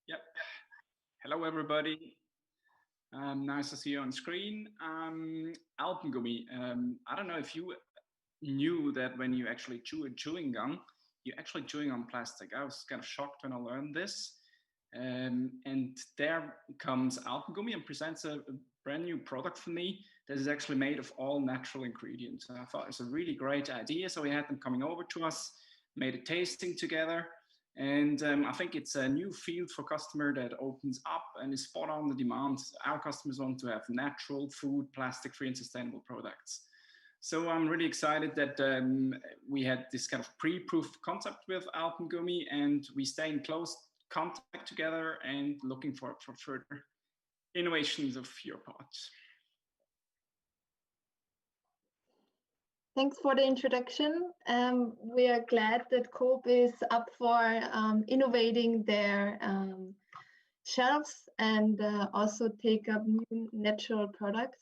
Yep. Hello, everybody. Nice to see you on screen. Alpengummi. I don't know if you knew that when you actually chew a chewing gum, you're actually chewing on plastic. I was kind of shocked when I learned this. And there comes Alpengummi and presents a brand new product for me that is actually made of all natural ingredients. And I thought it's a really great idea. So we had them coming over to us, made a tasting together. And I think it's a new field for customer that opens up and is spot on the demand. Our customers want to have natural food, plastic-free and sustainable products. So I'm really excited that we had this kind of pre-proof concept with Alpengummi, and we stay in close contact together and looking for further innovations of your part. Thanks for the introduction. We are glad that Co-op is up for innovating their shelves and also take up new natural products.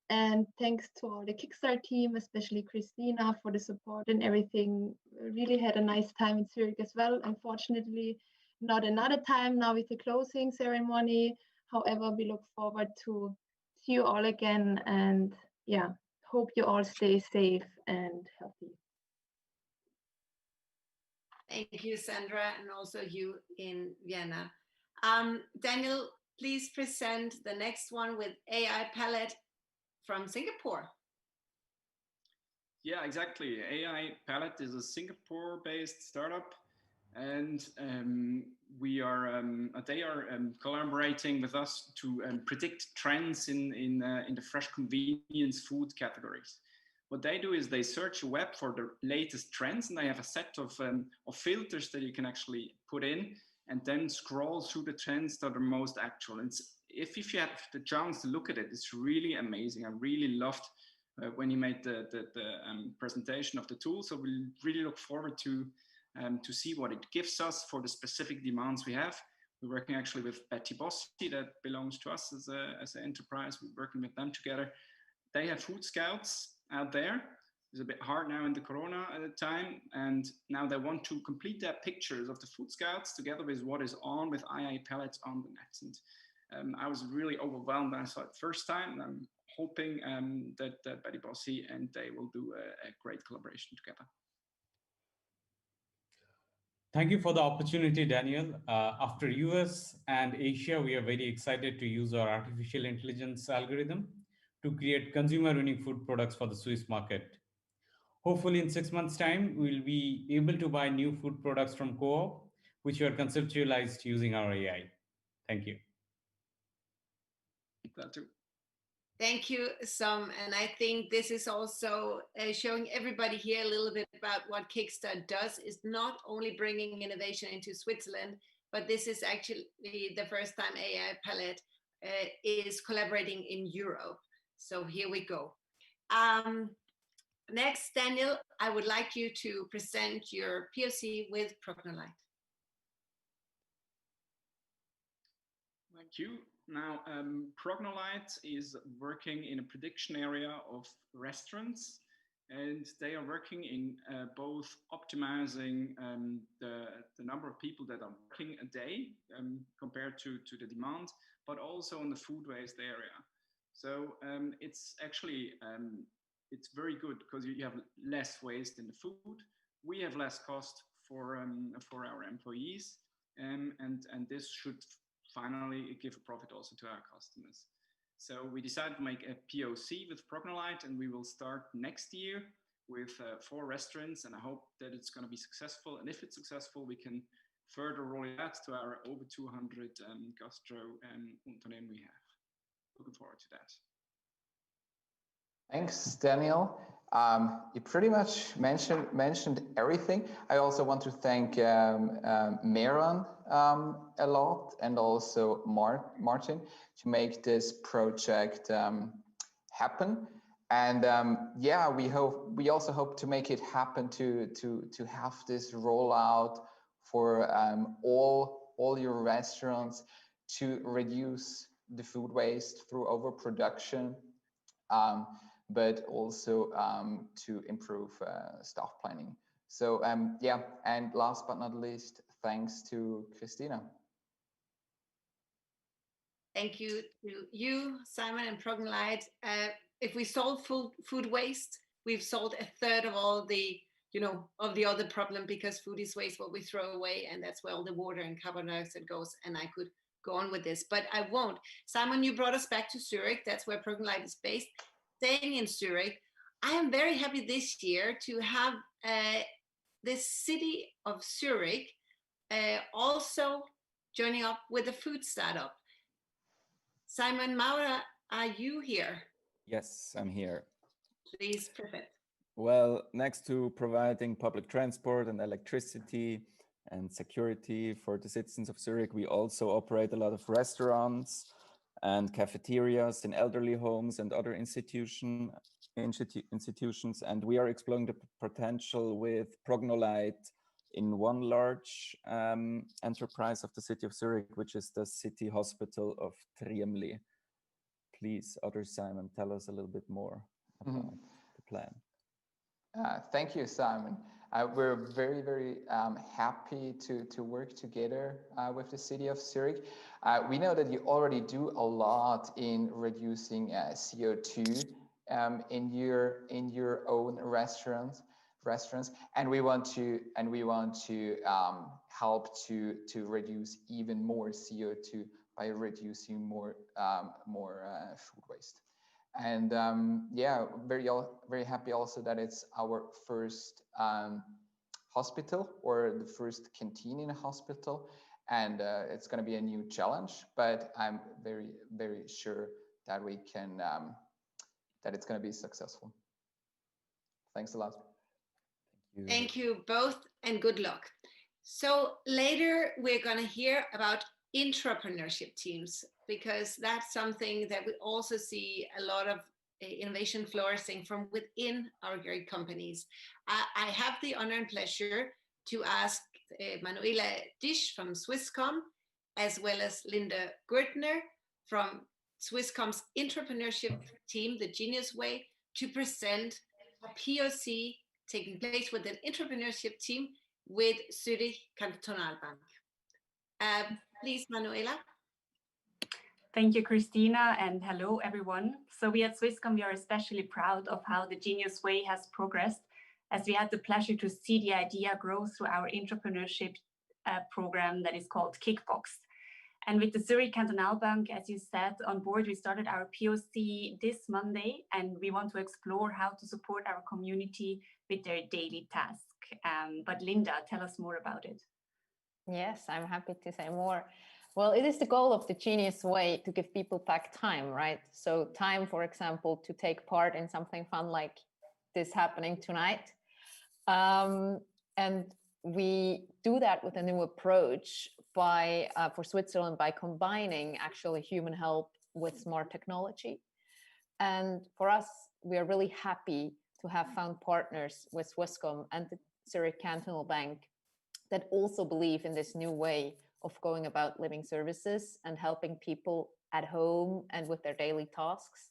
And thanks to all the Kickstart team, especially Christina, for the support and everything. Really had a nice time in Zurich as well. Unfortunately, not another time now with the closing ceremony. However, we look forward to see you all again, and yeah, hope you all stay safe and healthy. Thank you, Sandra, and also you in Vienna. Daniel, please present the next one with AI Palette from Singapore. Yeah, exactly. AI Palette is a Singapore-based startup. and we are they are collaborating with us to predict trends in the fresh convenience food categories. What they do is they search the web for the latest trends, and they have a set of filters that you can actually put in, and then scroll through the trends that are most actual. And if you have the chance to look at it, it's really amazing. I really loved when he made the presentation of the tool. So we really look forward to see what it gives us for the specific demands we have. We're working actually with Betty Bossi, that belongs to us as an enterprise. We're working with them together. They have food scouts out there. It's a bit hard now in the Corona time, and now they want to complete their pictures of the food scouts together with what is on with IA pellets on the net. And I was really overwhelmed when I saw it first time. I'm hoping that Betty Bossi and they will do a great collaboration together. Thank you for the opportunity, Daniel. After US and Asia, we are very excited to use our artificial intelligence algorithm to create consumer-winning food products for the Swiss market. Hopefully in 6 months' time, we'll be able to buy new food products from Co-op, which are conceptualized using our AI. Thank you. That too. Thank you, Sam. And I think this is also showing everybody here a little bit about what Kickstart does. Is not only bringing innovation into Switzerland, but this is actually the first time AI Palette is collaborating in Europe. So here we go. Next, Daniel, I would like you to present your POC with Prognolite. Thank you. Now, Prognolite is working in a prediction area of restaurants, and they are working in both optimizing the number of people that are working a day compared to the demand, but also on the food waste area. So it's actually it's very good because you have less waste in the food. We have less cost for our employees, and this should finally give a profit also to our customers. So we decided to make a POC with Prognolite, and we will start next year with 4 restaurants, and I hope that it's going to be successful. And if it's successful, we can further roll it out to our over 200 gastro unternehmen we have. Looking forward to that. Thanks, Daniel. You pretty much mentioned everything. I also want to thank Meron a lot, and also Martin, to make this project happen. And yeah, we also hope to make it happen to have this rollout for all your restaurants to reduce the food waste through overproduction. But also to improve staff planning. So yeah, and last but not least, thanks to Christina. Thank you to you, Simon, and Prognolite. If we solve food waste, we've solved a third of all the, of the other problem, because food is waste, what we throw away, and that's where all the water and carbon dioxide goes. And I could go on with this, but I won't. Simon, you brought us back to Zurich. That's where Prognolite is based. Staying in Zurich, I am very happy this year to have the city of Zurich also joining up with a food startup. Simon Maurer, are you here? Yes, I'm here. Please, perfect. Well, next to providing public transport and electricity and security for the citizens of Zurich, we also operate a lot of restaurants and cafeterias in elderly homes and other institutions, and we are exploring the potential with Prognolite in one large enterprise of the city of Zurich, which is the City Hospital of Triemli. Please, other Simon, tell us a little bit more about the plan. Thank you, Simon. We're very, very happy to work together with the city of Zurich. We know that you already do a lot in reducing CO2 in your own restaurants, and we want to help to reduce even more CO2 by reducing more food waste. And yeah, very happy also that it's our first hospital or the first canteen in a hospital. And it's going to be a new challenge, but I'm very, very sure that we can, that it's going to be successful. Thanks a lot. Thank you both and good luck. So later we're going to hear about intrapreneurship teams, because that's something that we also see a lot of innovation flourishing from within our great companies. I have the honor and pleasure to ask Manuela Disch from Swisscom, as well as Linda Gürtner from Swisscom's Intrapreneurship team, the Genius Way, to present a POC taking place with an intrapreneurship team with Zurich Kantonalbank. Please, Manuela. Thank you, Christina, and hello, everyone. So we at Swisscom, we are especially proud of how the Genius Way has progressed, as we had the pleasure to see the idea grow through our intrapreneurship program that is called Kickbox. And with the Zurich Kantonalbank, as you said, on board, we started our POC this Monday, and we want to explore how to support our community with their daily task. But Linda, tell us more about it. Yes, I'm happy to say more. Well, it is the goal of the Genius Way to give people back time, right? So time, for example, to take part in something fun like this happening tonight. And we do that with a new approach by, for Switzerland, by combining actually human help with smart technology. And for us, we are really happy to have found partners with Swisscom and the Zurich Cantonal Bank that also believe in this new way of going about living services and helping people at home and with their daily tasks.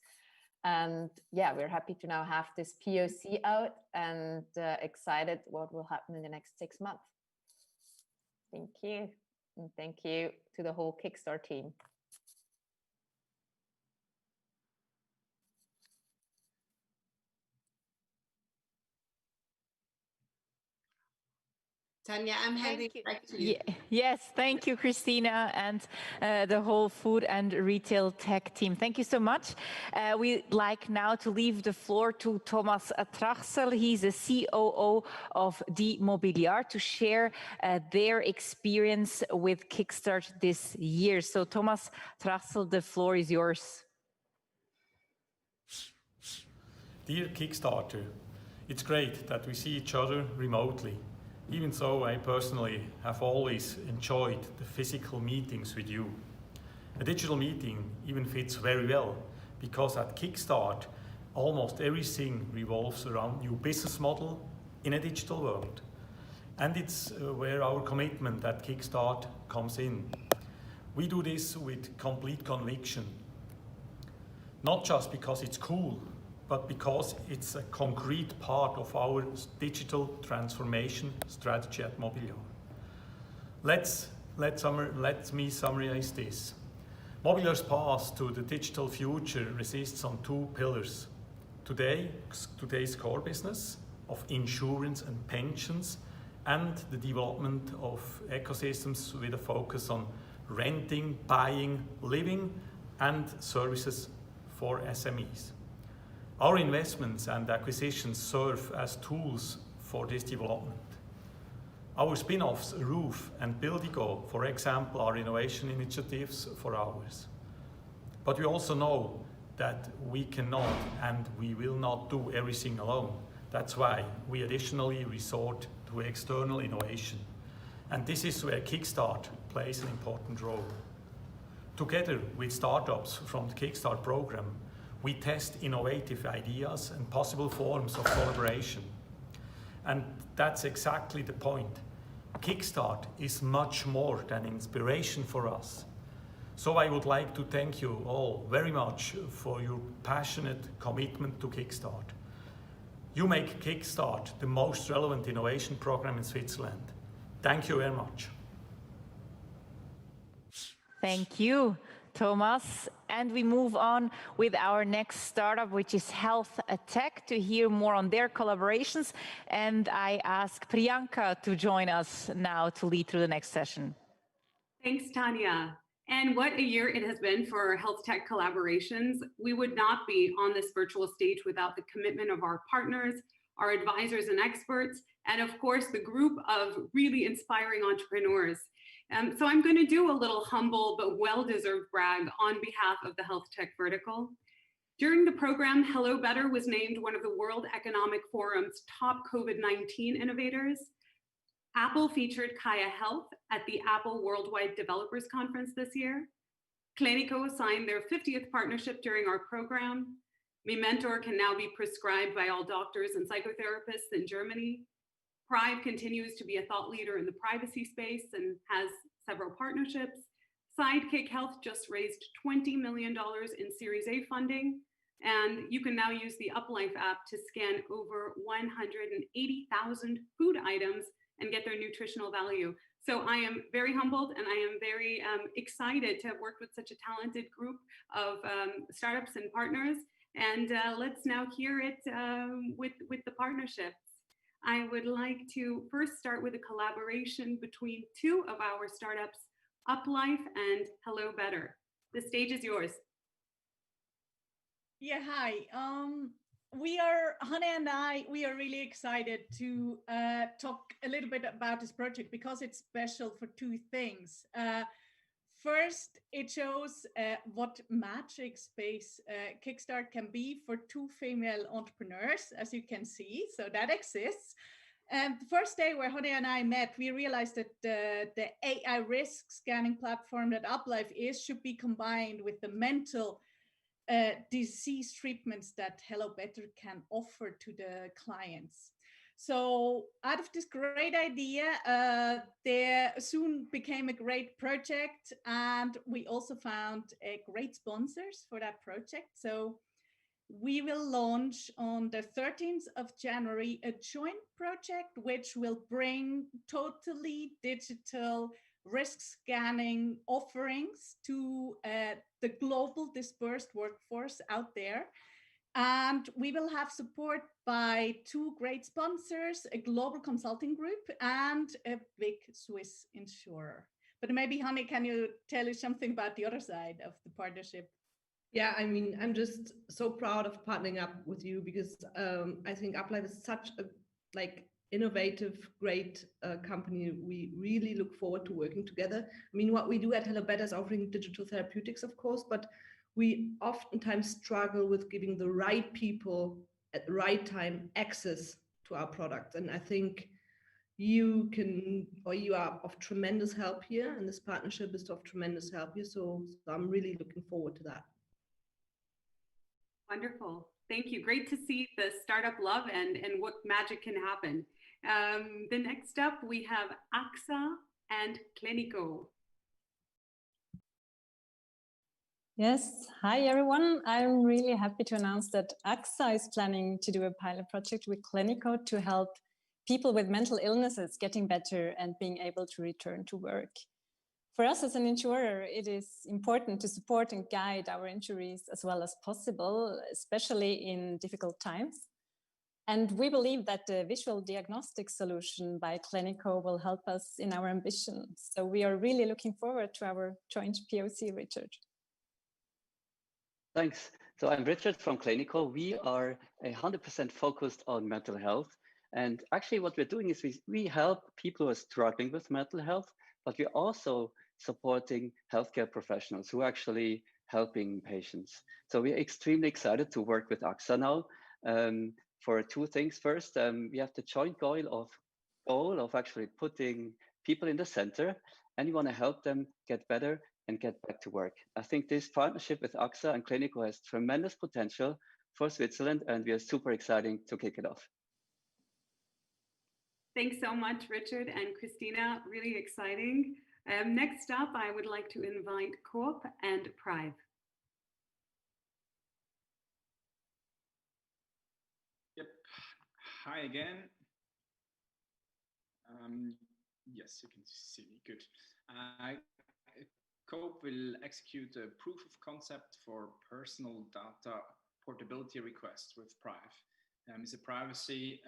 And yeah, we're happy to now have this POC out and excited what will happen in the next 6 months. Thank you. And thank you to the whole Kickstart team. Tanya, I'm handing it back to you. Yes, thank you, Christina, and the whole food and retail tech team. Thank you so much. We'd like now to leave the floor to Thomas Trachsel. He's a COO of Die Mobiliar to share their experience with Kickstart this year. So Thomas Trachsel, the floor is yours. Dear Kickstarter, it's great that we see each other remotely. Even so, I personally have always enjoyed the physical meetings with you. A digital meeting even fits very well, because at Kickstart, almost everything revolves around new business model in a digital world. And it's where our commitment at Kickstart comes in. We do this with complete conviction. Not just because it's cool, but because it's a concrete part of our digital transformation strategy at Mobiliar. Let me summarize this. Mobiliar's path to the digital future resists on 2 pillars. Today's core business of insurance and pensions, and the development of ecosystems with a focus on renting, buying, living, and services for SMEs. Our investments and acquisitions serve as tools for this development. Our spin-offs, Roof and Buildigo, for example, are innovation initiatives for ours. But we also know that we cannot and we will not do everything alone. That's why we additionally resort to external innovation. And this is where Kickstart plays an important role. Together with startups from the Kickstart program, we test innovative ideas and possible forms of collaboration. And that's exactly the point. Kickstart is much more than inspiration for us. So I would like to thank you all very much for your passionate commitment to Kickstart. You make Kickstart the most relevant innovation program in Switzerland. Thank you very much. Thank you, Thomas. And we move on with our next startup, which is HealthTech, to hear more on their collaborations. And I ask Priyanka to join us now to lead through the next session. Thanks, Tanya. And what a year it has been for HealthTech collaborations. We would not be on this virtual stage without the commitment of our partners, our advisors and experts, and of course, the group of really inspiring entrepreneurs. So I'm going to do a little humble but well-deserved brag on behalf of the HealthTech vertical. During the program, Hello Better was named one of the World Economic Forum's top COVID-19 innovators. Apple featured Kaya Health at the Apple Worldwide Developers Conference this year. Clinico signed their 50th partnership during our program. Mementor can now be prescribed by all doctors and psychotherapists in Germany. Prive continues to be a thought leader in the privacy space and has several partnerships. Sidekick Health just raised $20 million in Series A funding, and you can now use the UpLife app to scan over 180,000 food items and get their nutritional value. So I am very humbled, and I am very excited to have worked with such a talented group of startups and partners. And let's now hear it with the partnerships. I would like to first start with a collaboration between two of our startups, UpLife and Hello Better. The stage is yours. Yeah, hi. Hane and I, we are really excited to talk a little bit about this project because it's special for two things. First, it shows what magic space Kickstart can be for two female entrepreneurs, as you can see, so that exists. And the first day where Hane and I met, we realized that the AI risk scanning platform that UpLife is should be combined with the mental disease treatments that Hello Better can offer to the clients. So out of this great idea, there soon became a great project, and we also found great sponsors for that project. So we will launch on the 13th of January a joint project which will bring totally digital risk scanning offerings to the global dispersed workforce out there. And we will have support by two great sponsors, a global consulting group and a big Swiss insurer. But maybe, Hane, can you tell us something about the other side of the partnership? Yeah, I mean, I'm just so proud of partnering up with you because I think UpLife is such a innovative, great company. We really look forward to working together. I mean, what we do at Hello Better is offering digital therapeutics, of course, but we oftentimes struggle with giving the right people at the right time access to our products. And I think you are of tremendous help here, and this partnership is of tremendous help here. So I'm really looking forward to that. Wonderful. Thank you. Great to see the startup love and what magic can happen. The next up, we have AXA and Clinico. Yes, hi everyone. I'm really happy to announce that AXA is planning to do a pilot project with Clinico to help people with mental illnesses getting better and being able to return to work. For us as an insurer, it is important to support and guide our injuries as well as possible, especially in difficult times. And we believe that the visual diagnostic solution by Clinico will help us in our ambition. So we are really looking forward to our joint POC, Richard. Thanks. So I'm Richard from Clinico. We are 100% focused on mental health. And actually what we're doing is we help people who are struggling with mental health, but we're also supporting healthcare professionals who are actually helping patients. So we're extremely excited to work with AXA now for two things. First, we have the joint goal of actually putting people in the center, and we want to help them get better and get back to work. I think this partnership with AXA and Clinico has tremendous potential for Switzerland, and we are super excited to kick it off. Thanks so much, Richard and Christina. Really exciting. Next up, I would like to invite Coop and Prive. Yep. Hi again. Yes, you can see me. Good. Coop will execute a proof of concept for personal data portability requests with Prive. It's a privacy,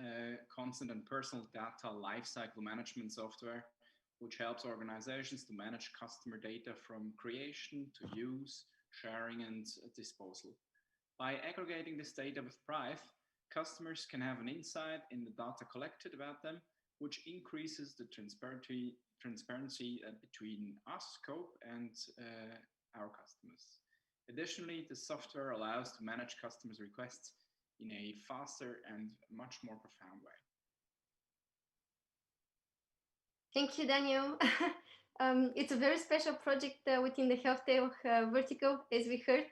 consent, and personal data lifecycle management software, which helps organizations to manage customer data from creation to use, sharing, and disposal. By aggregating this data with Prive, Customers can have an insight in the data collected about them, which increases the transparency between us, Cope, and our customers. Additionally, the software allows to manage customers' requests in a faster and much more profound way. Thank you, Daniel. It's a very special project within the HealthTech vertical, as we heard,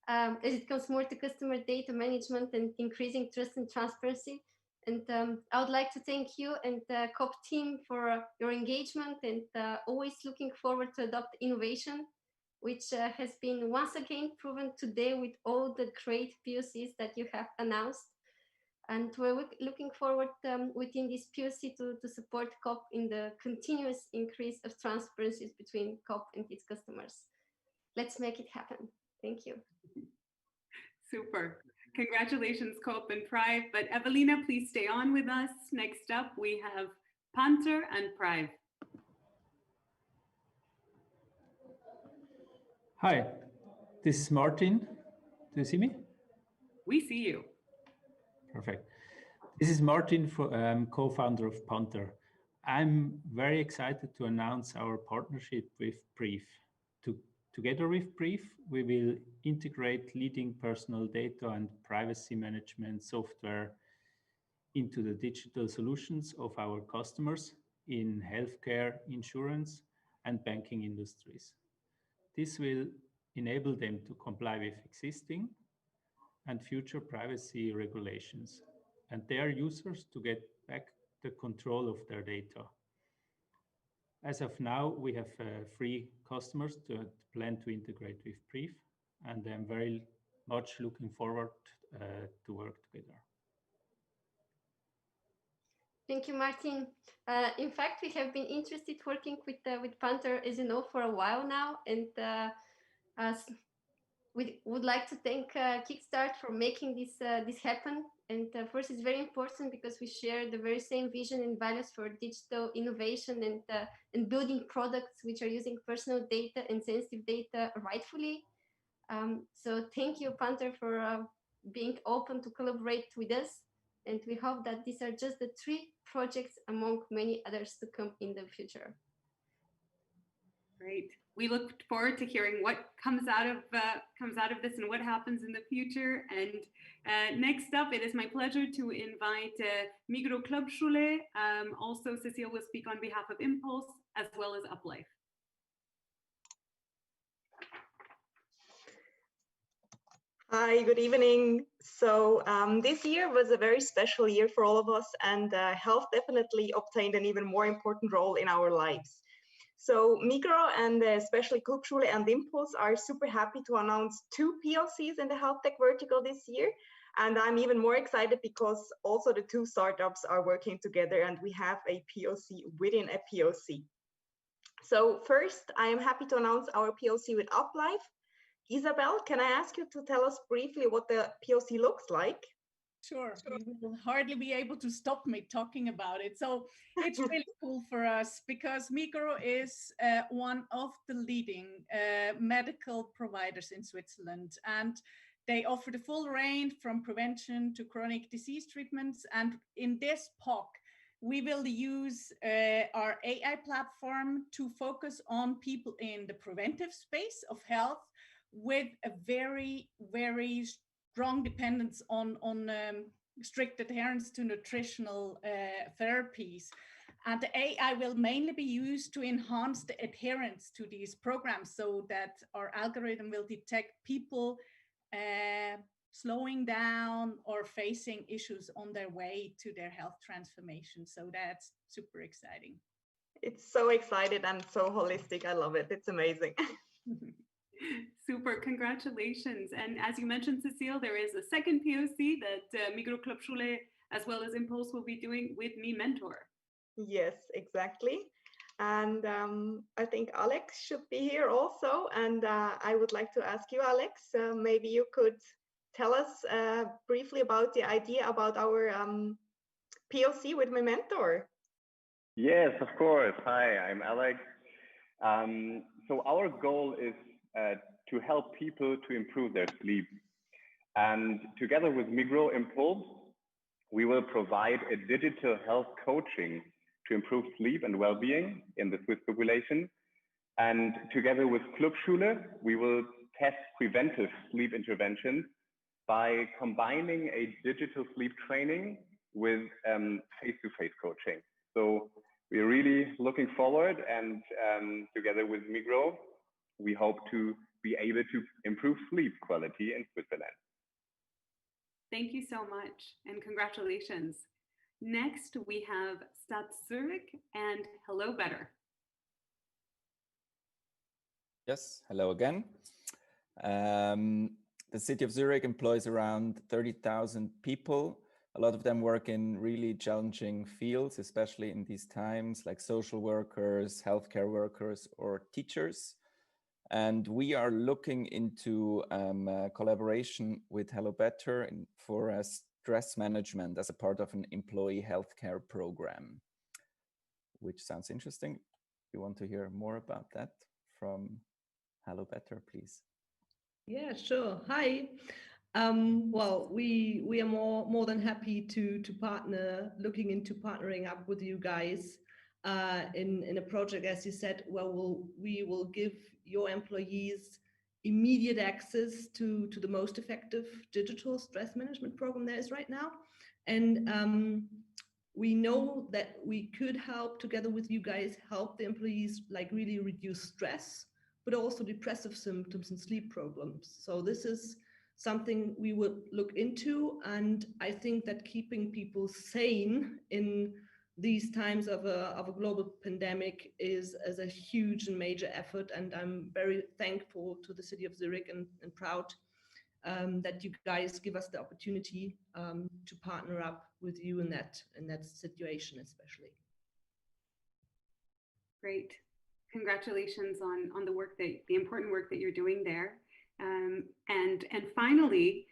as it comes more to customer data management and increasing trust and transparency. And I would like to thank you and the COP team for your engagement and always looking forward to adopt innovation, which has been once again proven today with all the great POCs that you have announced. And we're looking forward within this POC to support COP in the continuous increase of transparencies between COP and its customers. Let's make it happen. Thank you. Super. Congratulations, COP and Prive. But Evelina, please stay on with us. Next up, we have Panther and Prive. Hi, this is Martin. Do you see me? We see you. Perfect. This is Martin, co-founder of Panther. I'm very excited to announce our partnership with Prive. Together with Prive, we will integrate leading personal data and privacy management software into the digital solutions of our customers in healthcare, insurance, and banking industries. This will enable them to comply with existing and future privacy regulations, and their users to get back the control of their data. As of now, we have 3 customers to plan to integrate with Prive, and I'm very much looking forward to work together. Thank you, Martin. In fact, we have been interested working with Panther, as you know, for a while now, and we would like to thank Kickstart for making this happen. And first, it's very important because we share the very same vision and values for digital innovation and building products which are using personal data and sensitive data rightfully. So thank you, Panther, for being open to collaborate with us. And we hope that these are just the 3 projects among many others to come in the future. Great. We look forward to hearing what comes out of this and what happens in the future. And next up, it is my pleasure to invite Migros Clubschule. Also, Cecile will speak on behalf of Impulse as well as Uplife. Hi, good evening. So this year was a very special year for all of us, and health definitely obtained an even more important role in our lives. So Migros and especially Clubschule and Impulse are super happy to announce 2 POCs in the health tech vertical this year. And I'm even more excited because also the 2 startups are working together and we have a POC within a POC. So first, I am happy to announce our POC with Uplife. Isabel, can I ask you to tell us briefly what the POC looks like? Sure, you will hardly be able to stop me talking about it. So it's really cool for us because Migros is one of the leading medical providers in Switzerland, and they offer the full range from prevention to chronic disease treatments. And in this POC, we will use our AI platform to focus on people in the preventive space of health with a very, very strong dependence on strict adherence to nutritional therapies. And the AI will mainly be used to enhance the adherence to these programs so that our algorithm will detect people slowing down or facing issues on their way to their health transformation. So that's super exciting. It's so excited and so holistic. I love it. It's amazing. Super, congratulations. And as you mentioned, Cecile, there is a second POC that Migros Clubschule as well as Impulse will be doing with Me Mentor. Yes, exactly. And I think Alex should be here also. And I would like to ask you, Alex, maybe you could tell us briefly about the idea about our POC with Me Mentor. Yes, of course. Hi, I'm Alex. So our goal is to help people to improve their sleep. And together with Migros Impulse, we will provide a digital health coaching to improve sleep and well-being in the Swiss population. And together with Clubschule, we will test preventive sleep interventions by combining a digital sleep training with face-to-face coaching. So we're really looking forward, and together with Migros, we hope to be able to improve sleep quality in Switzerland. Thank you so much, and congratulations. Next, we have Stadt Zurich and Hello Better. Yes, hello again. The city of Zurich employs around 30,000 people. A lot of them work in really challenging fields, especially in these times, like social workers, healthcare workers, or teachers. And we are looking into collaboration with Hello Better for stress management as a part of an employee healthcare program, which sounds interesting. You want to hear more about that from Hello Better, please? Yeah, sure. Hi. Well, we are more than happy to partner, looking into partnering up with you guys in a project, as you said, where we will give your employees immediate access to the most effective digital stress management program there is right now. And we know that we could help, together with you guys, help the employees like really reduce stress, but also depressive symptoms and sleep problems. So this is something we would look into. And I think that keeping people sane in these times of a global pandemic is a huge and major effort. And I'm very thankful to the city of Zurich and proud that you guys give us the opportunity to partner up with you in that situation, especially. Great. Congratulations on the important work that you're doing there. And finally,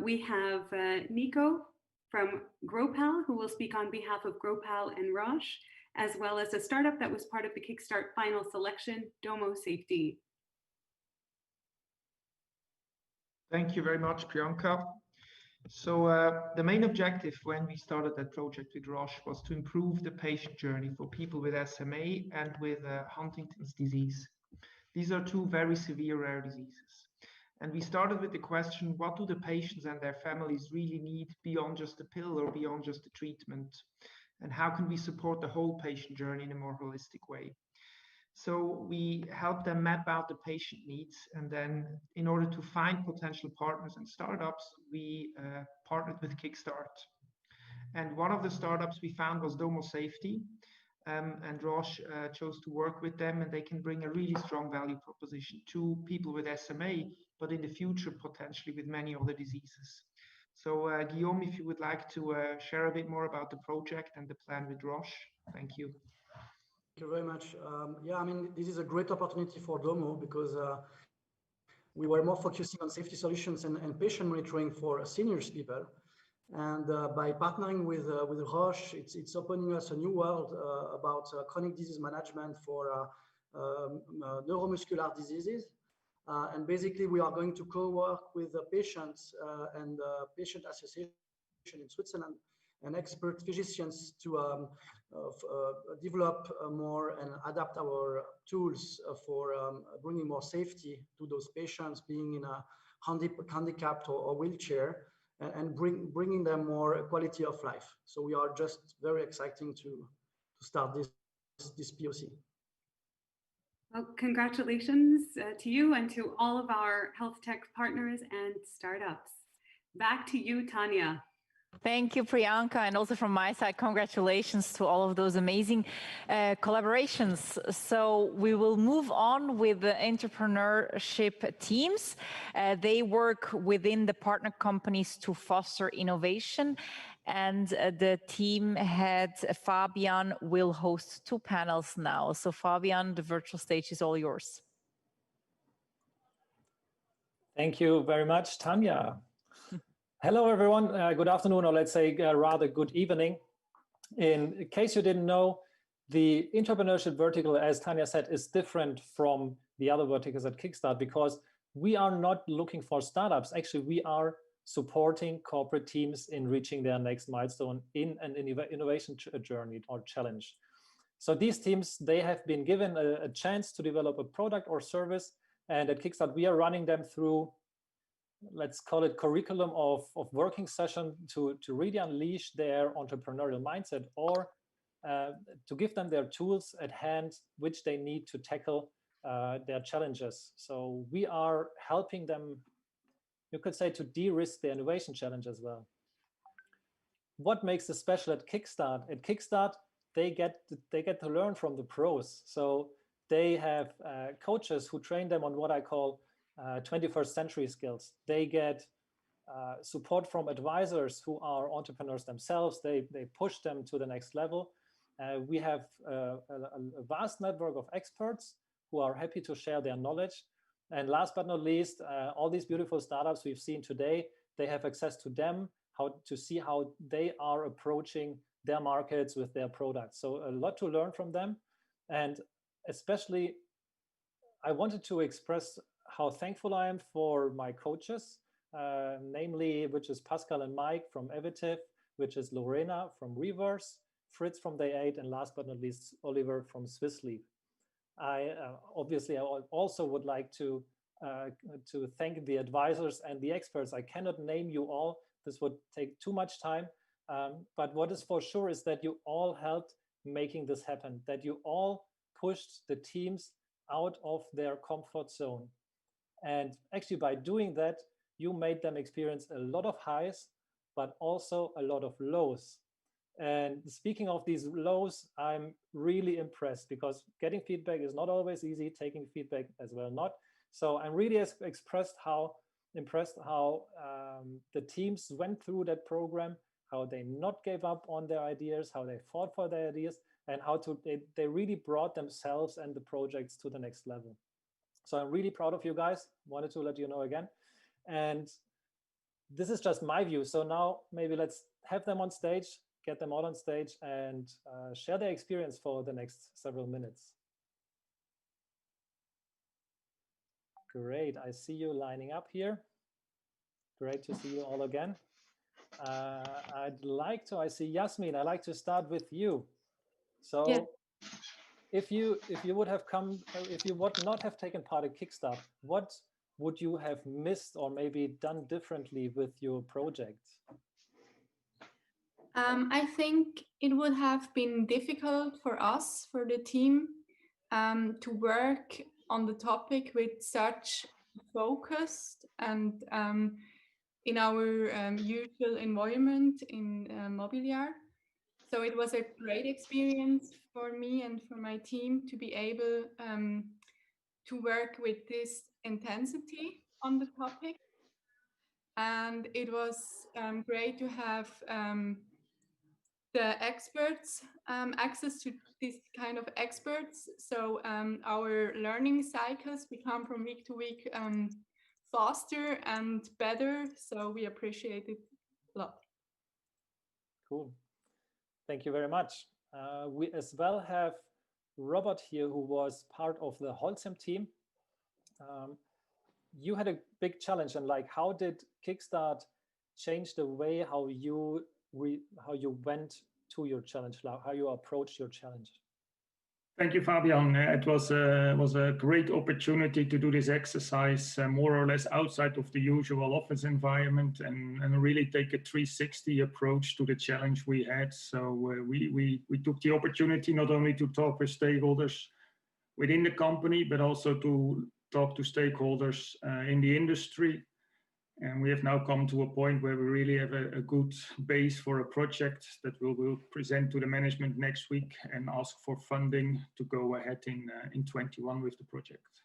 we have Nico from Gropal, who will speak on behalf of Gropal and Roche, as well as a startup that was part of the Kickstart final selection, Domo Safety. Thank you very much, Priyanka. So the main objective when we started that project with Roche was to improve the patient journey for people with SMA and with Huntington's disease. These are two very severe rare diseases. And we started with the question, what do the patients and their families really need beyond just a pill or beyond just a treatment? And how can we support the whole patient journey in a more holistic way? So we help them map out the patient needs. And then in order to find potential partners and startups, we partnered with Kickstart. And one of the startups we found was Domo Safety. And Roche chose to work with them, and they can bring a really strong value proposition to people with SMA, but in the future, potentially with many other diseases. So Guillaume, if you would like to share a bit more about the project and the plan with Roche. Thank you. Thank you very much. Yeah, I mean, this is a great opportunity for Domo because we were more focusing on safety solutions and patient monitoring for seniors people. And by partnering with Roche, it's opening us a new world about chronic disease management for neuromuscular diseases. And basically, we are going to co-work with the patients and patient association in Switzerland and expert physicians to develop more and adapt our tools for bringing more safety to those patients being in a handicapped or wheelchair, and bringing them more quality of life. So we are just very exciting to start this POC. Well, congratulations to you and to all of our health tech partners and startups. Back to you, Tanya. Thank you, Priyanka, and also from my side, congratulations to all of those amazing collaborations. So we will move on with the Intrapreneurship teams. They work within the partner companies to foster innovation, and the team head, Fabian, will host 2 panels now. So Fabian, the virtual stage is all yours. Thank you very much, Tanya. Hello, everyone. Good afternoon, or let's say rather good evening. In case you didn't know, the Intrapreneurship vertical, as Tanya said, is different from the other verticals at Kickstart because we are not looking for startups. Actually, we are supporting corporate teams in reaching their next milestone in an innovation journey or challenge. So these teams, they have been given a chance to develop a product or service, and at Kickstart we are running them through, let's call it curriculum of working session to really unleash their entrepreneurial mindset, or to give them their tools at hand which they need to tackle their challenges. So we are helping them, you could say, to de-risk the innovation challenge as well. What makes it special at Kickstart? At Kickstart, they get to learn from the pros. So they have coaches who train them on what I call 21st century skills. They get support from advisors who are entrepreneurs themselves. They push them to the next level. We have a vast network of experts who are happy to share their knowledge. And last but not least, all these beautiful startups we've seen today, they have access to them, how to see how they are approaching their markets with their products. So a lot to learn from them. And especially, I wanted to express how thankful I am for my coaches, namely, which is Pascal and Mike from Evitive, which is Lorena from Reverse, Fritz from Day 8, and last but not least, Oliver from Swissleap. I also would like to thank the advisors and the experts. I cannot name you all. This would take too much time. But what is for sure is that you all helped making this happen, that you all pushed the teams out of their comfort zone. And actually by doing that, you made them experience a lot of highs, but also a lot of lows. And speaking of these lows, I'm really impressed, because getting feedback is not always easy, taking feedback as well not. So I'm really impressed how the teams went through that program, how they not gave up on their ideas, how they fought for their ideas, and how they really brought themselves and the projects to the next level. So I'm really proud of you guys. Wanted to let you know again. And this is just my view. So now maybe let's have them on stage, get them all on stage, and share their experience for the next several minutes. Great, I see you lining up here. Great to see you all again. I see Yasmin, I'd like to start with you. So yeah. If you would not have taken part in Kickstart, what would you have missed or maybe done differently with your project? I think it would have been difficult for us, for the team, to work on the topic with such focus and in our usual environment in Mobiliar. So it was a great experience for me and for my team to be able to work with this intensity on the topic. And it was great to have the experts, access to this kind of experts. So our learning cycles become from week to week faster and better. So we appreciate it a lot. Cool. Thank you very much. We as well have Robert here, who was part of the Holcim team. You had a big challenge, and how did Kickstart change the way how you went to your challenge, how you approached your challenge? Thank you, Fabian. It was a great opportunity to do this exercise more or less outside of the usual office environment and really take a 360 approach to the challenge we had. So we took the opportunity not only to talk with stakeholders within the company, but also to talk to stakeholders in the industry. And we have now come to a point where we really have a good base for a project that we will present to the management next week and ask for funding to go ahead in 21 with the project.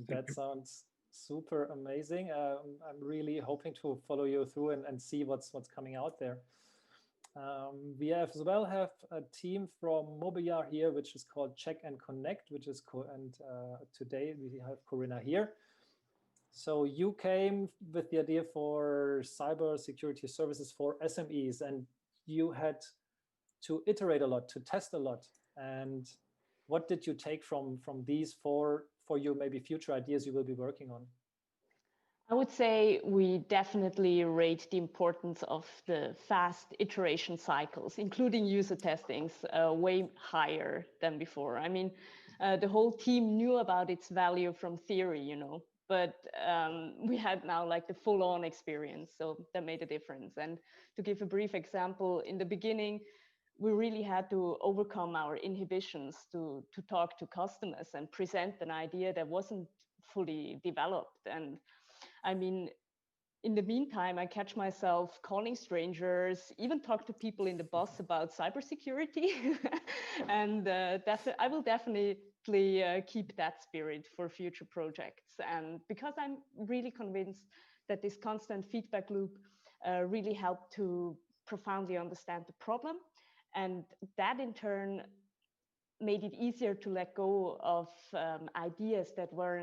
That sounds super amazing. I'm really hoping to follow you through and see what's coming out there. We as well have a team from Mobiliar here, which is called Check and Connect, today we have Corinna here. So you came with the idea for cyber security services for SMEs, and you had to iterate a lot, to test a lot. And what did you take from these for you maybe future ideas you will be working on? I would say we definitely rate the importance of the fast iteration cycles, including user testings, way higher than before. I mean, the whole team knew about its value from theory, you know, but we had now like the full-on experience, so that made a difference. And to give a brief example, in the beginning, we really had to overcome our inhibitions to talk to customers and present an idea that wasn't fully developed. And I mean, in the meantime, I catch myself calling strangers, even talk to people in the bus about cybersecurity. And I will definitely keep that spirit for future projects. And because I'm really convinced that this constant feedback loop really helped to profoundly understand the problem. And that in turn made it easier to let go of ideas that were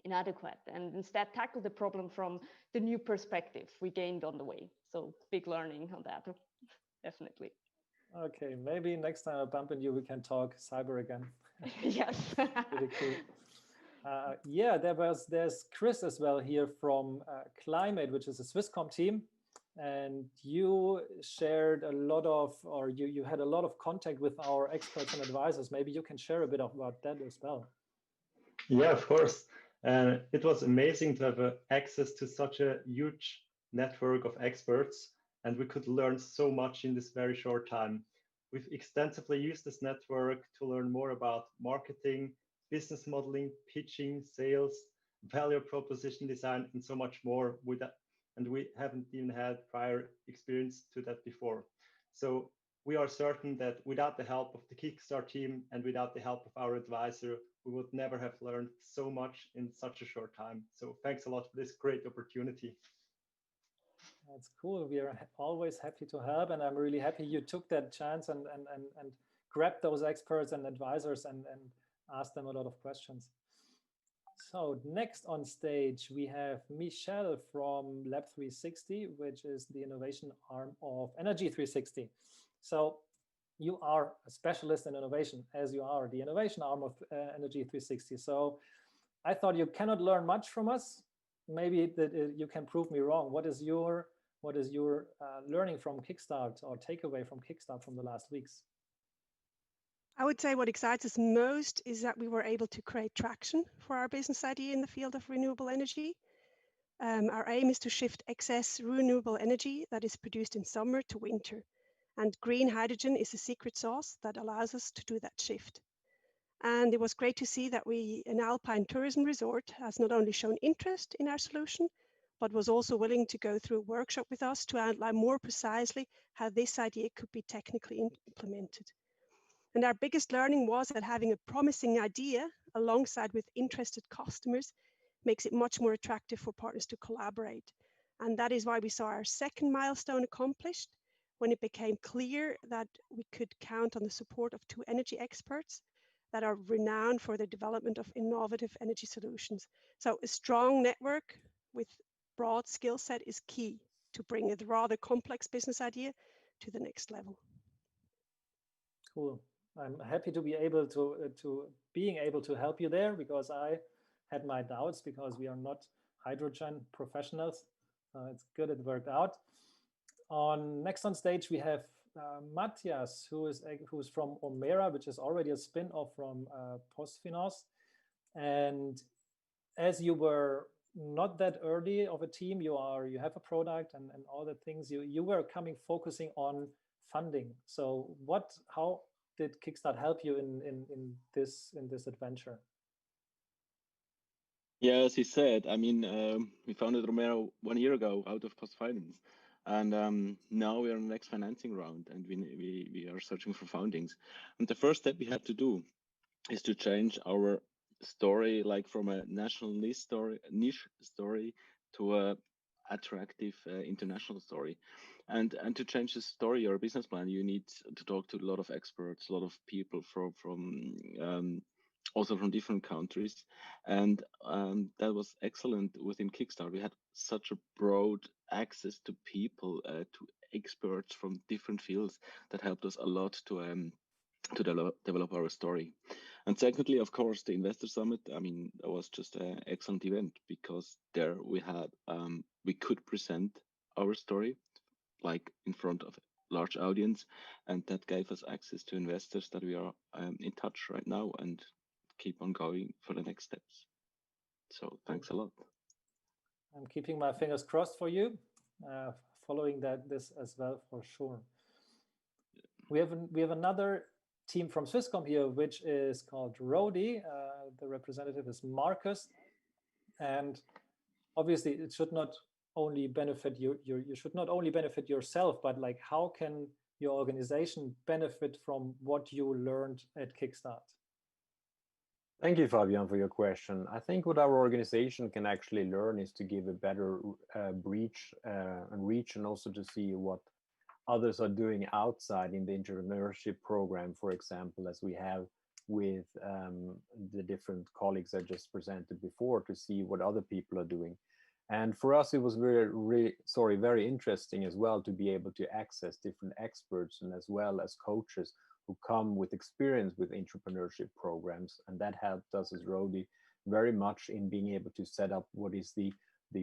inadequate, and instead tackle the problem from the new perspective we gained on the way. So big learning on that, definitely. Okay, maybe next time I bump into you, we can talk cyber again. Yes. Really cool. Yeah, there's Chris as well here from Climate, which is a Swisscom team. And you shared a lot of, or you had a lot of contact with our experts and advisors. Maybe you can share a bit about that as well. Yeah, of course. It was amazing to have access to such a huge network of experts, and we could learn so much in this very short time. We've extensively used this network to learn more about marketing, business modeling, pitching, sales, value proposition design, and so much more. And we haven't even had prior experience to that before. So we are certain that without the help of the Kickstart team and without the help of our advisor, we would never have learned so much in such a short time. So thanks a lot for this great opportunity. That's cool. We are always happy to help. And I'm really happy you took that chance and grabbed those experts and advisors and asked them a lot of questions. So next on stage, we have Michelle from Lab 360, which is the innovation arm of Energy 360. So you are a specialist in innovation, as you are the innovation arm of Energy 360. So I thought you cannot learn much from us. Maybe that you can prove me wrong. What is your learning from Kickstart or takeaway from Kickstart from the last weeks? I would say what excites us most is that we were able to create traction for our business idea in the field of renewable energy. Our aim is to shift excess renewable energy that is produced in summer to winter. And green hydrogen is a secret sauce that allows us to do that shift. And it was great to see that an Alpine tourism resort has not only shown interest in our solution, but was also willing to go through a workshop with us to outline more precisely how this idea could be technically implemented. And our biggest learning was that having a promising idea alongside with interested customers makes it much more attractive for partners to collaborate. And that is why we saw our second milestone accomplished when it became clear that we could count on the support of 2 energy experts that are renowned for the development of innovative energy solutions. So a strong network with broad skill set is key to bring a rather complex business idea to the next level. Cool. I'm happy to be able to help you there, because I had my doubts because we are not hydrogen professionals. It's good it worked out. Next on stage we have Matthias, who's from Omera, which is already a spin-off from PostFinance. And as you were not that early of a team, you have a product and all the things, you were focusing on funding. So how did Kickstart help you in this adventure? Yeah, as he said, I mean, we founded Romero 1 year ago out of PostFinance, and now we are in the next financing round, and we are searching for fundings. And the first step we had to do is to change our story, like from a national niche story to a attractive international story. And to change the story or business plan, you need to talk to a lot of experts, a lot of people from also from different countries. And that was excellent within Kickstart. We had such a broad access to people, to experts from different fields that helped us a lot to to develop our story. And secondly, of course, the Investor Summit. I mean, that was just an excellent event because there we had we could present our story like in front of a large audience, and that gave us access to investors that we are in touch right now and keep on going for the next steps. So thanks a lot. I'm keeping my fingers crossed for you, following this as well for sure. We have another team from Swisscom here, which is called Rodi. The representative is Marcus, and obviously it should not only benefit you should not only benefit yourself, but like how can your organization benefit from what you learned at Kickstart? Thank you, Fabian, for your question. I think what our organization can actually learn is to give a better reach and also to see what others are doing outside in the Intrapreneurship program, for example, as we have with the different colleagues I just presented before, to see what other people are doing. And for us, it was very interesting as well to be able to access different experts and as well as coaches who come with experience with entrepreneurship programs. And that helped us as Rodi very much in being able to set up what is the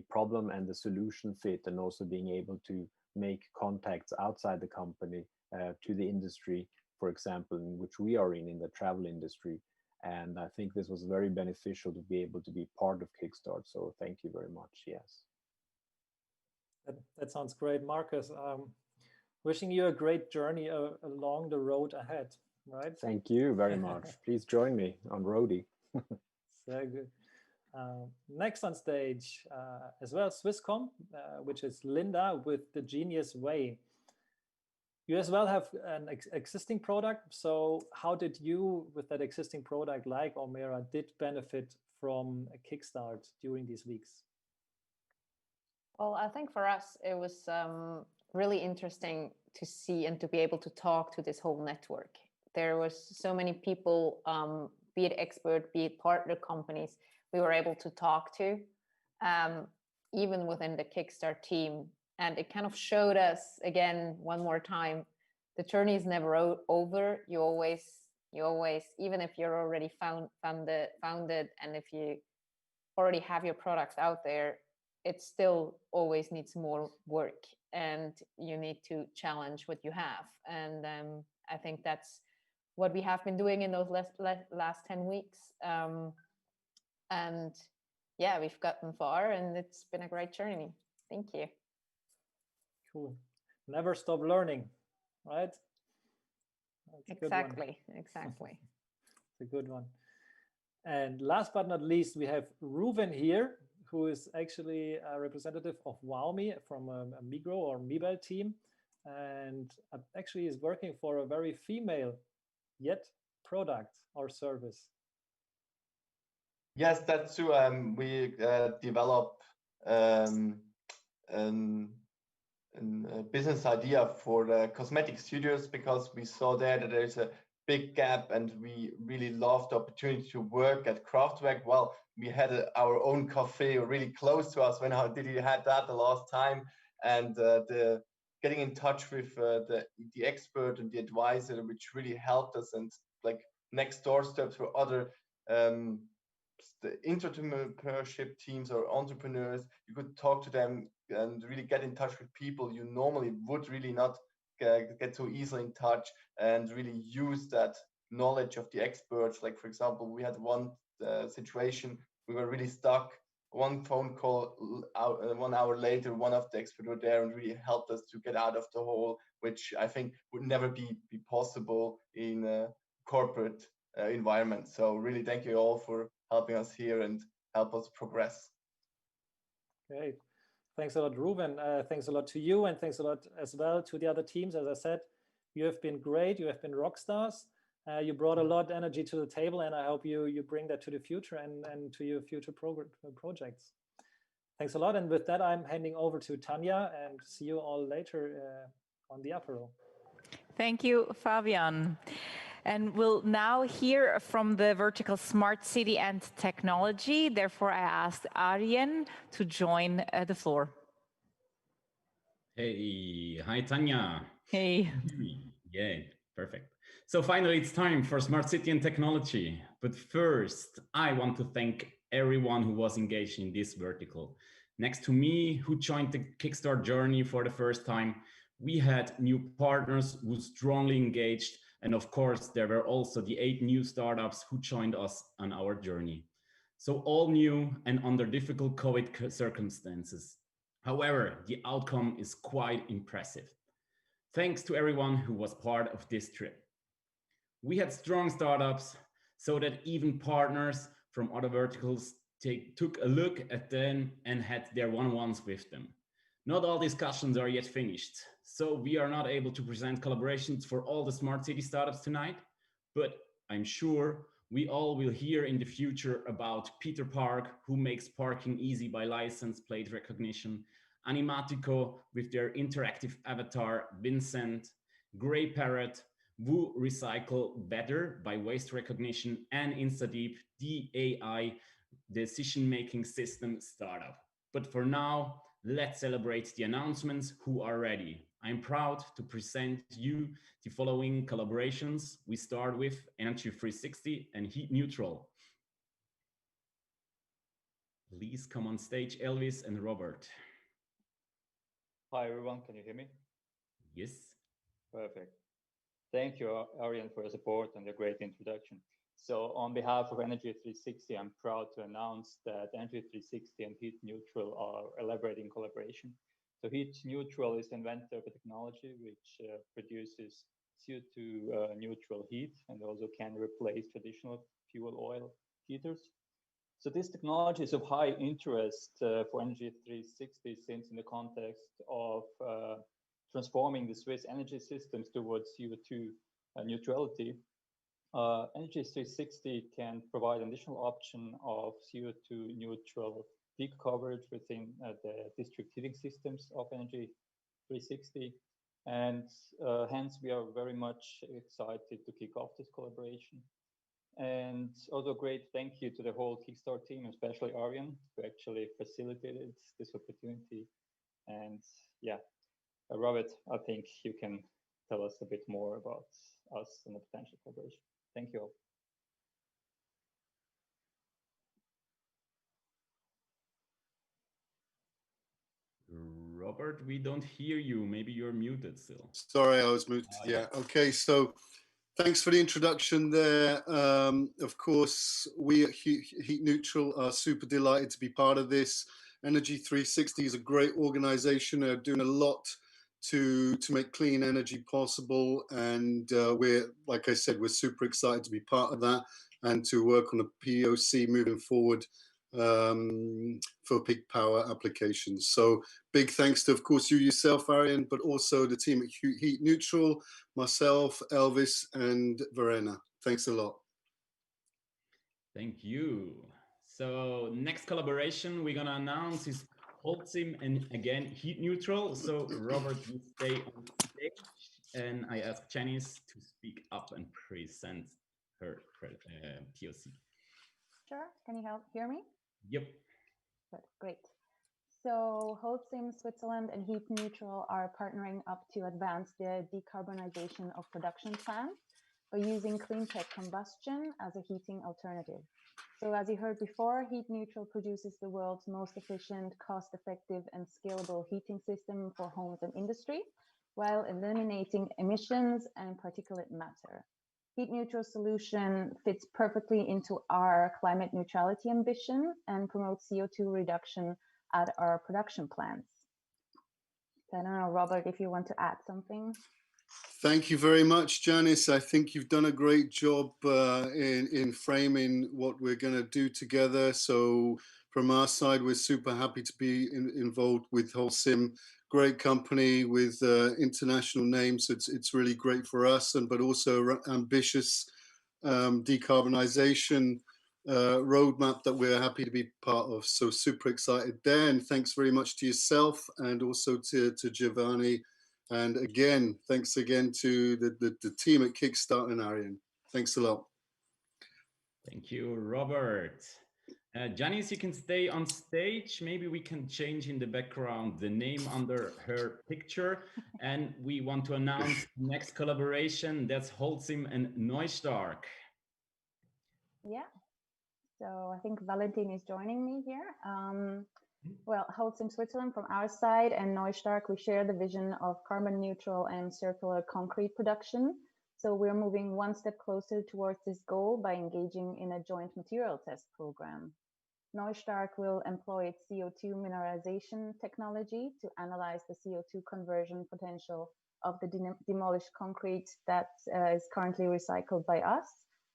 problem and the solution fit, and also being able to make contacts outside the company to the industry, for example, in which we are in the travel industry. And I think this was very beneficial to be able to be part of Kickstart. So thank you very much. Yes. That sounds great, Marcus. Wishing you a great journey along the road ahead, right? Thank you very much. Please join me on Rodi. So good. Next on stage as well, Swisscom, which is Linda with the Genius Way. You as well have an existing product. So how did you, with that existing product like Omera, did benefit from a Kickstart during these weeks? Well, I think for us, it was really interesting to see and to be able to talk to this whole network. There was so many people, be it expert, be it partner companies, we were able to talk to, even within the Kickstart team. And it kind of showed us, again, one more time, the journey is never over. You always, even if you're already founded, and if you already have your products out there, it still always needs more work, and you need to challenge what you have. And I think that's what we have been doing in those last 10 weeks. And yeah, we've gotten far, and it's been a great journey. Thank you. Cool. Never stop learning, right? Exactly. It's a good one. And last but not least, we have Ruven here, who is actually a representative of WowMe from a Migro or Mibel team, and actually is working for a very female yet product or service. Yes, that's true. We develop a business idea for the cosmetic studios because we saw there that there's a big gap, and we really loved the opportunity to work at Kraftwerk. Well, we had our own cafe really close to us. When did you had that the last time? And the getting in touch with the expert and the advisor, which really helped us, and like next door steps for other the Intrapreneurship teams or entrepreneurs. You could talk to them and really get in touch with people you normally would really not get so easily in touch, and really use that knowledge of the experts. Like, for example, we had one situation, we were really stuck. One phone call, 1 hour later, one of the experts were there and really helped us to get out of the hole, which I think would never be possible in a corporate environment. So really thank you all for helping us here and help us progress. Great. Thanks a lot, Ruben. Thanks a lot to you, and thanks a lot as well to the other teams. As I said, you have been great. You have been rock stars. You brought a lot of energy to the table, and I hope you bring that to the future and to your future projects. Thanks a lot. And with that, I'm handing over to Tanya, and see you all later on the apéro. Thank you, Fabian. And we'll now hear from the vertical Smart City and Technology. Therefore, I asked Arjen to join the floor. Hey, hi, Tanya. Hey. Yeah, perfect. So finally, it's time for Smart City and Technology. But first, I want to thank everyone who was engaged in this vertical. Next to me, who joined the Kickstart journey for the first time, we had new partners who strongly engaged. And of course, there were also the 8 new startups who joined us on our journey. So all new and under difficult COVID circumstances. However, the outcome is quite impressive. Thanks to everyone who was part of this trip. We had strong startups so that even partners from other verticals took a look at them and had their one-on-ones with them. Not all discussions are yet finished, so we are not able to present collaborations for all the smart city startups tonight, but I'm sure we all will hear in the future about Peter Park, who makes parking easy by license plate recognition, Animatico with their interactive avatar, Vincent, Grey Parrot, Woo Recycle Better by waste recognition, and InstaDeep, the AI decision-making system startup. But for now, let's celebrate the announcements who are ready. I'm proud to present you the following collaborations. We start with Energy 360 and Heat Neutral. Please come on stage, Elvis and Robert. Hi, everyone. Can you hear me? Yes. Perfect. Thank you, Arian, for your support and your great introduction. So on behalf of Energy 360, I'm proud to announce that Energy 360 and Heat Neutral are elaborating collaboration. So Heat Neutral is the inventor of a technology which produces CO2 neutral heat and also can replace traditional fuel oil heaters. So this technology is of high interest for Energy 360 since in the context of transforming the Swiss energy systems towards CO2 neutrality, Energy 360 can provide an additional option of CO2 neutral peak coverage within the district heating systems of Energy 360. And hence, we are very much excited to kick off this collaboration. And also great thank you to the whole Kickstart team, especially Arian, who actually facilitated this opportunity. And yeah, Robert, I think you can tell us a bit more about us and the potential collaboration. Thank you all. Robert, we don't hear you. Maybe you're muted still. Sorry, I was muted. Yeah. Okay. So thanks for the introduction there. Of course, we at Heat Neutral are super delighted to be part of this. Energy 360 is a great organization. They're doing a lot to make clean energy possible. And we're, like I said, we're super excited to be part of that and to work on a POC moving forward for peak power applications. So big thanks to, of course, you yourself, Arian, but also the team at Heat Neutral, myself, Elvis, and Verena. Thanks a lot. Thank you. So next collaboration we're gonna announce is HealthTech and again Heat Neutral. So Robert, you stay on stage, and I ask Janice to speak up and present her POC. Sure. Can you hear me? Yep. Good. Great. So HealthTech Switzerland and Heat Neutral are partnering up to advance the decarbonization of production plants by using clean tech combustion as a heating alternative. So as you heard before, Heat Neutral produces the world's most efficient, cost-effective, and scalable heating system for homes and industry, while eliminating emissions and particulate matter. Heat Neutral solution fits perfectly into our climate neutrality ambition and promotes CO2 reduction at our production plants. I don't know, Robert, if you want to add something. Thank you very much, Janice. I think you've done a great job in framing what we're going to do together. So from our side, we're super happy to be involved with HealthTech. Great company with international names. It's really great for us, but also ambitious decarbonization roadmap that we're happy to be part of. So super excited there. And thanks very much to yourself and also to Giovanni. And again, thanks again to the team at Kickstart and Arian. Thanks a lot. Thank you, Robert. Janice, you can stay on stage. Maybe we can change in the background the name under her picture. And we want to announce next collaboration. That's Holcim and Neustark. Yeah. So I think Valentin is joining me here. Well, Holcim Switzerland from our side and Neustark, we share the vision of carbon neutral and circular concrete production. So we're moving one step closer towards this goal by engaging in a joint material test program. Neustark will employ its CO2 mineralization technology to analyze the CO2 conversion potential of the demolished concrete that is currently recycled by us.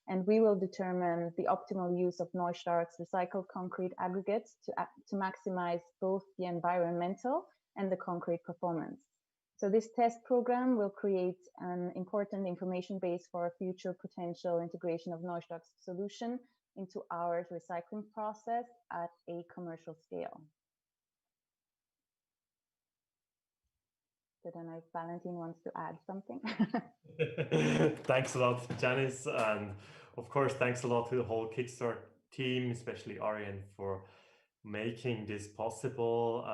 And we will determine the optimal use of Neustark's recycled concrete aggregates to maximize both the environmental and the concrete performance. So this test program will create an important information base for a future potential integration of Neustark's solution into our recycling process at a commercial scale. So then if Valentin wants to add something. Thanks a lot, Janice. And of course, thanks a lot to the whole Kickstart team, especially Arjen, for making this possible.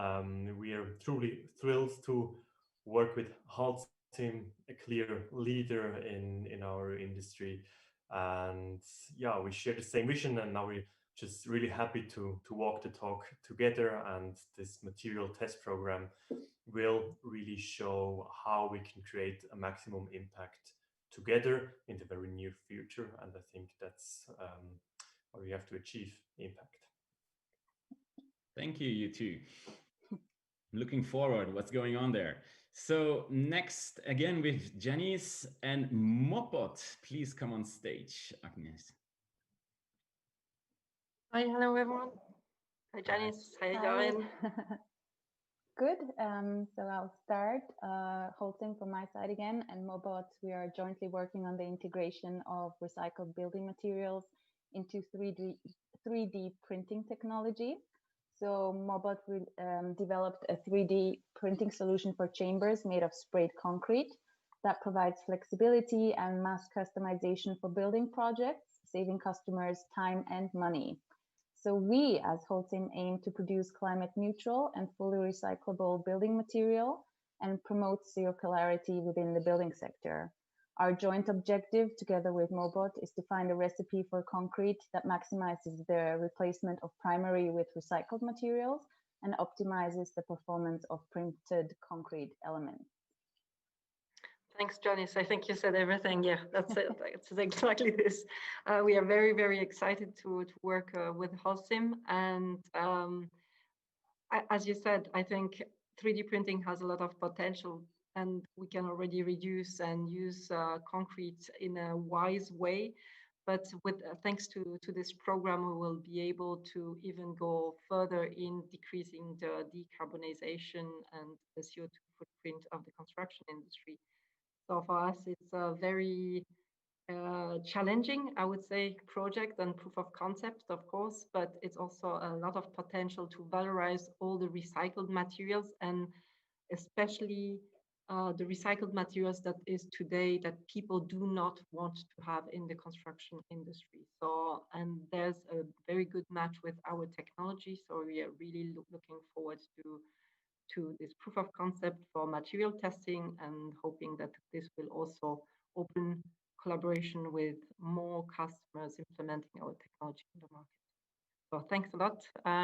We are truly thrilled to work with HealthTech, a clear leader in our industry. And yeah, we share the same vision, and now we're just really happy to walk the talk together. And this material test program will really show how we can create a maximum impact together in the very near future. And I think that's what we have to achieve, impact. Thank you, you two. Looking forward, what's going on there. So next, again with Janice and Mopot, please come on stage, Agnes. Hi, hello everyone. Hi Janice, hi Jaren. Good, so I'll start. Holcim from my side again, and Mobot, we are jointly working on the integration of recycled building materials into 3D printing technology. So Mobot developed a 3D printing solution for chambers made of sprayed concrete that provides flexibility and mass customization for building projects, saving customers time and money. So we as Holcim aim to produce climate neutral and fully recyclable building material and promote circularity within the building sector. Our joint objective together with Mobot is to find a recipe for concrete that maximizes the replacement of primary with recycled materials and optimizes the performance of printed concrete elements. Thanks, Janice. I think you said everything. Yeah, that's it. It's exactly this. We are very, very excited to work with Holcim. And as you said, I think 3D printing has a lot of potential, and we can already reduce and use concrete in a wise way. But with thanks to this program, we will be able to even go further in decreasing the decarbonization and the CO2 footprint of the construction industry. So for us, it's a very challenging, I would say, project and proof of concept, of course, but it's also a lot of potential to valorize all the recycled materials, and especially the recycled materials that is today that people do not want to have in the construction industry. So, and there's a very good match with our technology. So we are really looking forward to this proof of concept for material testing, and hoping that this will also open collaboration with more customers implementing our technology in the market. So thanks a lot,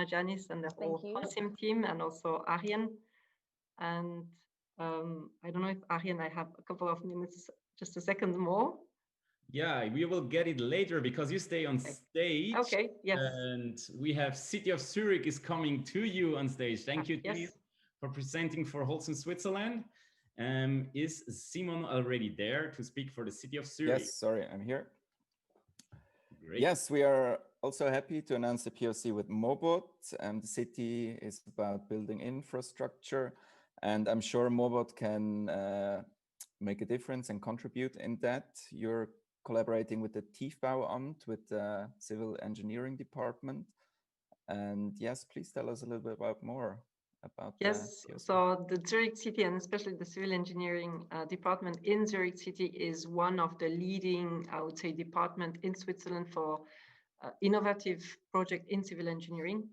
Janice and the whole Holcim team, and also Arjen. And I don't know if Arjen, I have a couple of minutes, just a second more. Yeah, we will get it later because you stay on stage. Okay, yes. And we have City of Zurich is coming to you on stage. Thank you, yes, for presenting for Holcim Switzerland. Is Simon already there to speak for the City of Zurich? Yes, sorry, I'm here. Great. Yes, we are also happy to announce the POC with Mobot. The city is about building infrastructure, and I'm sure Mobot can make a difference and contribute in that. You're collaborating with the Tiefbauamt, with the Civil Engineering Department. And yes, please tell us a little bit more about yes, so the Zurich City, and especially the Civil Engineering Department in Zurich City, is one of the leading, I would say, department in Switzerland for innovative project in civil engineering.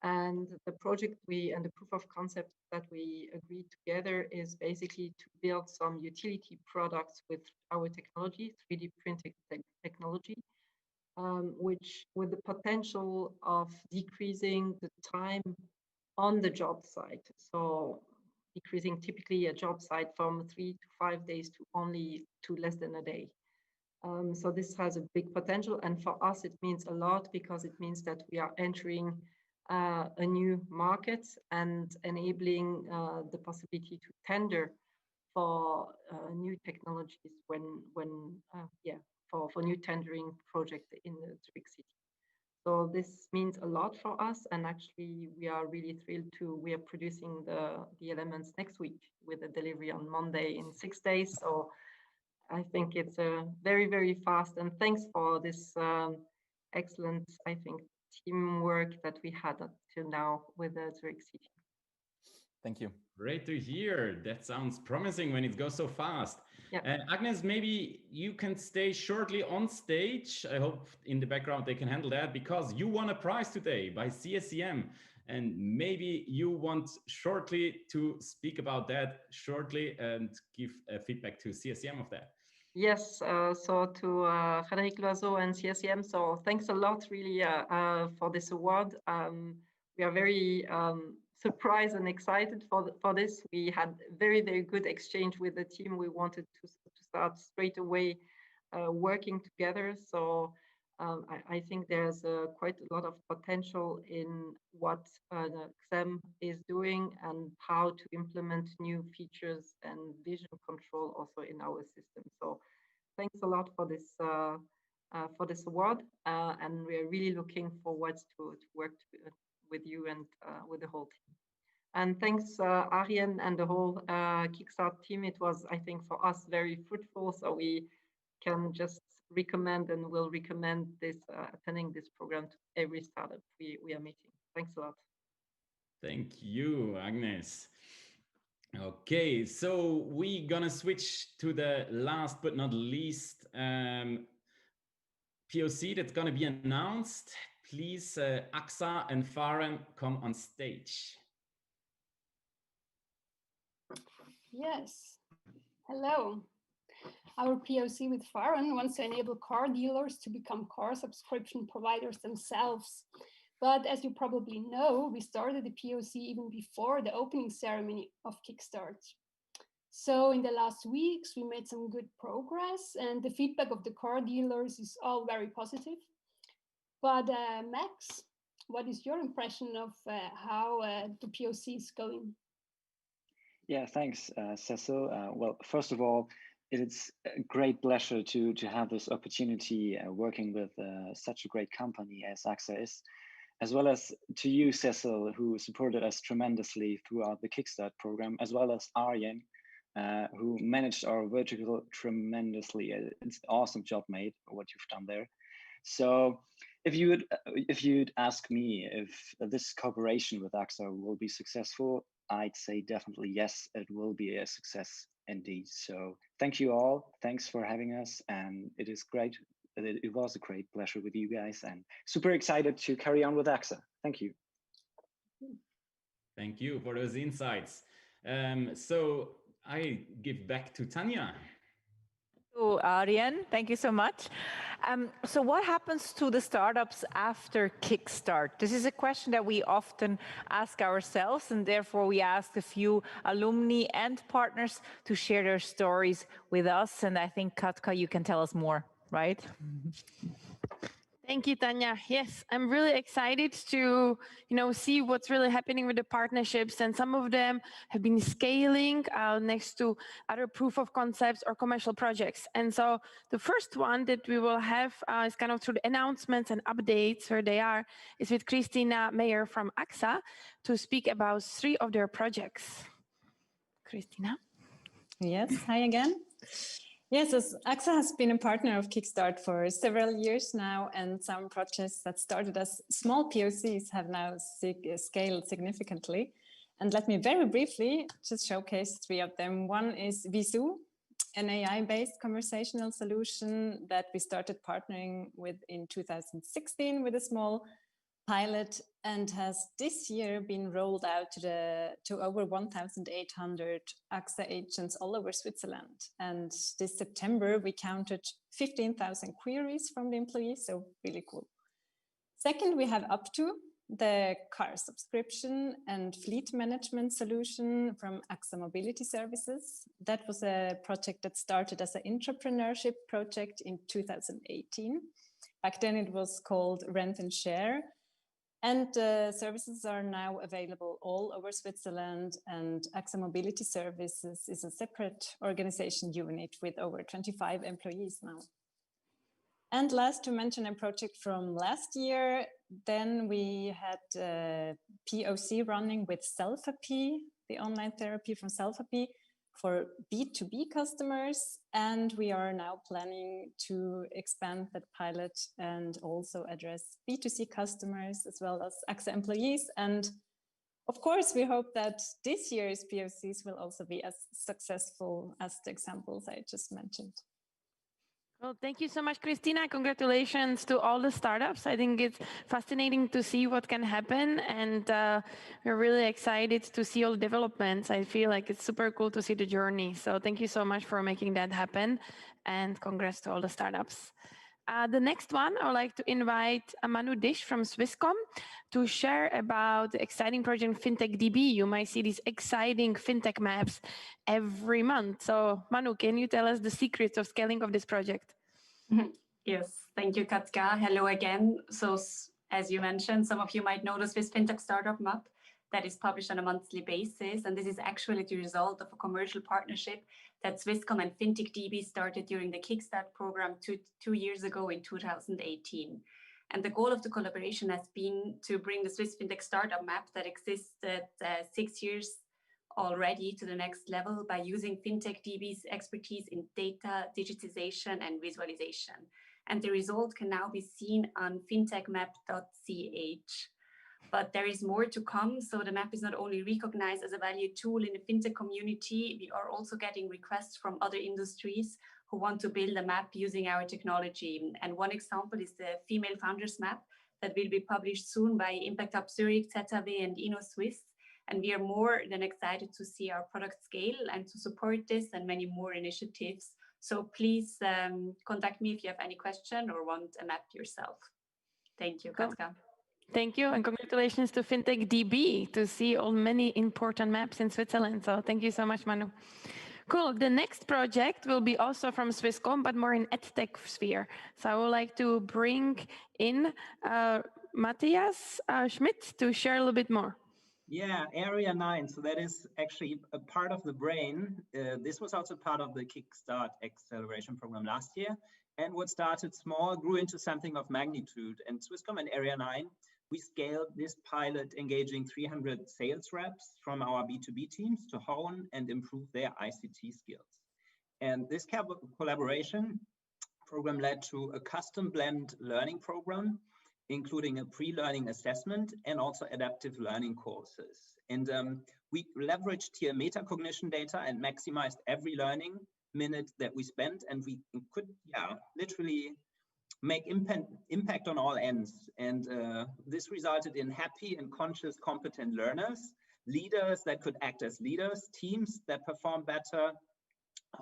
And the project and the proof of concept that we agreed together is basically to build some utility products with our technology, 3D printing technology, which with the potential of decreasing the time on the job site. So decreasing typically a job site from 3 to 5 days to less than a day. So this has a big potential, and for us it means a lot because it means that we are entering a new market and enabling the possibility to tender for new technologies for new tendering projects in the Zurich city. So this means a lot for us, and actually we are really thrilled we are producing the elements next week with a delivery on Monday in 6 days. So I think it's very, very fast, and thanks for this excellent, I think, teamwork that we had until now with the Zurich City. Thank you. Great to hear. That sounds promising when it goes so fast. Yeah. Agnes, maybe you can stay shortly on stage. I hope in the background they can handle that, because you won a prize today by CSCM. And maybe you want shortly to speak about that shortly and give feedback to CSCM of that. Yes, so to Frédéric Loiseau and CSCM, so thanks a lot really for this award. We are very surprised and excited for this. We had very, very good exchange with the team. We wanted to start straight away working together. So I think there's quite a lot of potential in what XEM is doing and how to implement new features and vision control also in our system. So thanks a lot for this award, and we're really looking forward to work with you and with the whole team. And thanks Arjen and the whole Kickstart team. It was, I think, for us very fruitful. So we can just recommend and will recommend this attending this program to every startup we are meeting. Thanks a lot. Thank you, Agnes. Okay, so we're gonna switch to the last but not least POC that's gonna be announced. Please, AXA and Farhan come on stage. Yes, hello. Our POC with Farhan wants to enable car dealers to become car subscription providers themselves. But as you probably know, we started the POC even before the opening ceremony of Kickstart. So in the last weeks, we made some good progress, and the feedback of the car dealers is all very positive. But Max, what is your impression of how the POC is going? Yeah, thanks, Cecil. Well, first of all, it's a great pleasure to have this opportunity working with such a great company as AXA is, as well as to you, Cecil, who supported us tremendously throughout the Kickstart program, as well as Arjen, who managed our vertical tremendously. It's an awesome job, mate, what you've done there. So if you'd ask me if this cooperation with AXA will be successful, I'd say definitely yes, it will be a success indeed. So thank you all. Thanks for having us. And it is great. It was a great pleasure with you guys, and super excited to carry on with AXA. Thank you. Thank you for those insights. So I give back to Tanya. So Arjen, thank you so much. So what happens to the startups after Kickstart? This is a question that we often ask ourselves, and therefore we asked a few alumni and partners to share their stories with us. And I think, Katka, you can tell us more, right? Thank you, Tanya. Yes, I'm really excited to, see what's really happening with the partnerships, and some of them have been scaling next to other proof of concepts or commercial projects. And so the first one that we will have is kind of through the announcements and updates where they are, is with Christina Meyer from AXA to speak about 3 of their projects. Christina? Yes, hi again. Yes, AXA has been a partner of Kickstart for several years now, and some projects that started as small POCs have now scaled significantly. And let me very briefly just showcase 3 of them. One is Visu. an AI-based conversational solution that we started partnering with in 2016 with a small pilot, and has this year been rolled out to over 1,800 AXA agents all over Switzerland. And this September, we counted 15,000 queries from the employees, so really cool. Second, we have Up2, the car subscription and fleet management solution from AXA Mobility Services. That was a project that started as an Intrapreneurship project in 2018. Back then it was called Rent and Share. And services are now available all over Switzerland, and AXA Mobility Services is a separate organization unit with over 25 employees now. And last, to mention a project from last year, then we had POC running with Selfapy, the online therapy from Selfapy, for B2B customers, and we are now planning to expand that pilot and also address B2C customers as well as AXA employees. And of course, we hope that this year's POCs will also be as successful as the examples I just mentioned. Well, thank you so much, Christina. Congratulations to all the startups. I think it's fascinating to see what can happen, and we're really excited to see all the developments. I feel like it's super cool to see the journey. So thank you so much for making that happen, and congrats to all the startups. The next one, I would like to invite Manu Dish from Swisscom to share about the exciting project FinTech DB. You might see these exciting FinTech maps every month. So Manu, can you tell us the secrets of scaling of this project? Yes, thank you, Katka. Hello again. So as you mentioned, some of you might know the Swiss FinTech Startup Map that is published on a monthly basis. And this is actually the result of a commercial partnership that Swisscom and FinTech DB started during the Kickstart program two years ago in 2018. And the goal of the collaboration has been to bring the Swiss FinTech Startup Map that existed 6 years already to the next level by using FinTech DB's expertise in data, digitization, and visualization. And the result can now be seen on fintechmap.ch. But there is more to come. So the map is not only recognized as a valued tool in the FinTech community, we are also getting requests from other industries who want to build a map using our technology. And one example is the Female Founders Map that will be published soon by Impact Hub Zurich, ZHW, and InnoSwiss. And we are more than excited to see our product scale and to support this and many more initiatives. So please contact me if you have any question or want a map yourself. Thank you, Katka. Thank you, and congratulations to FinTech DB to see all many important maps in Switzerland. So thank you so much, Manu. Cool. The next project will be also from Swisscom, but more in EdTech sphere. So I would like to bring in Matthias Schmidt to share a little bit more. Yeah, Area 9. So that is actually a part of the brain. This was also part of the Kickstart acceleration program last year. And what started small grew into something of magnitude. And Swisscom and Area 9, we scaled this pilot engaging 300 sales reps from our B2B teams to hone and improve their ICT skills. And this collaboration program led to a custom blend learning program, including a pre-learning assessment and also adaptive learning courses. And we leveraged here metacognition data and maximized every learning minute that we spent, and we could literally make impact on all ends. And this resulted in happy and conscious, competent learners, leaders that could act as leaders, teams that perform better.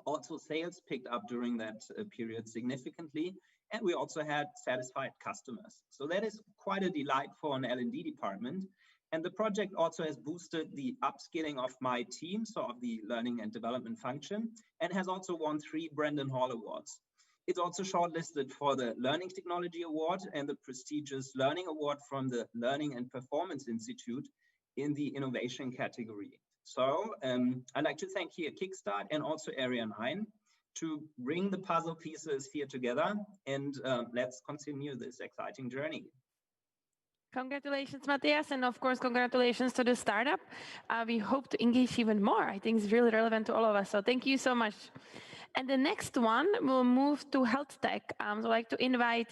Also, sales picked up during that period significantly, and we also had satisfied customers. So that is quite a delight for an L&D department. And the project also has boosted the upskilling of my team, so of the learning and development function, and has also won 3 Brandon Hall Awards. It's also shortlisted for the Learning Technology Award and the prestigious Learning Award from the Learning and Performance Institute in the innovation category. So I'd like to thank here Kickstart and also Area 9 to bring the puzzle pieces here together, and let's continue this exciting journey. Congratulations, Matthias, and of course, congratulations to the startup. We hope to engage even more. I think it's really relevant to all of us, so thank you so much. And the next one will move to HealthTech. So I'd like to invite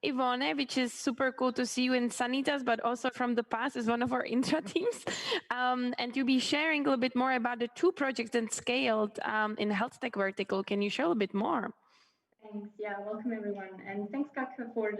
Ivone, which is super cool to see you in Sanitas, but also from the past is one of our intra teams. And you'll be sharing a little bit more about the 2 projects that scaled in the HealthTech vertical. Can you show a bit more? Thanks. Yeah, welcome everyone. And thanks, Kaka, for the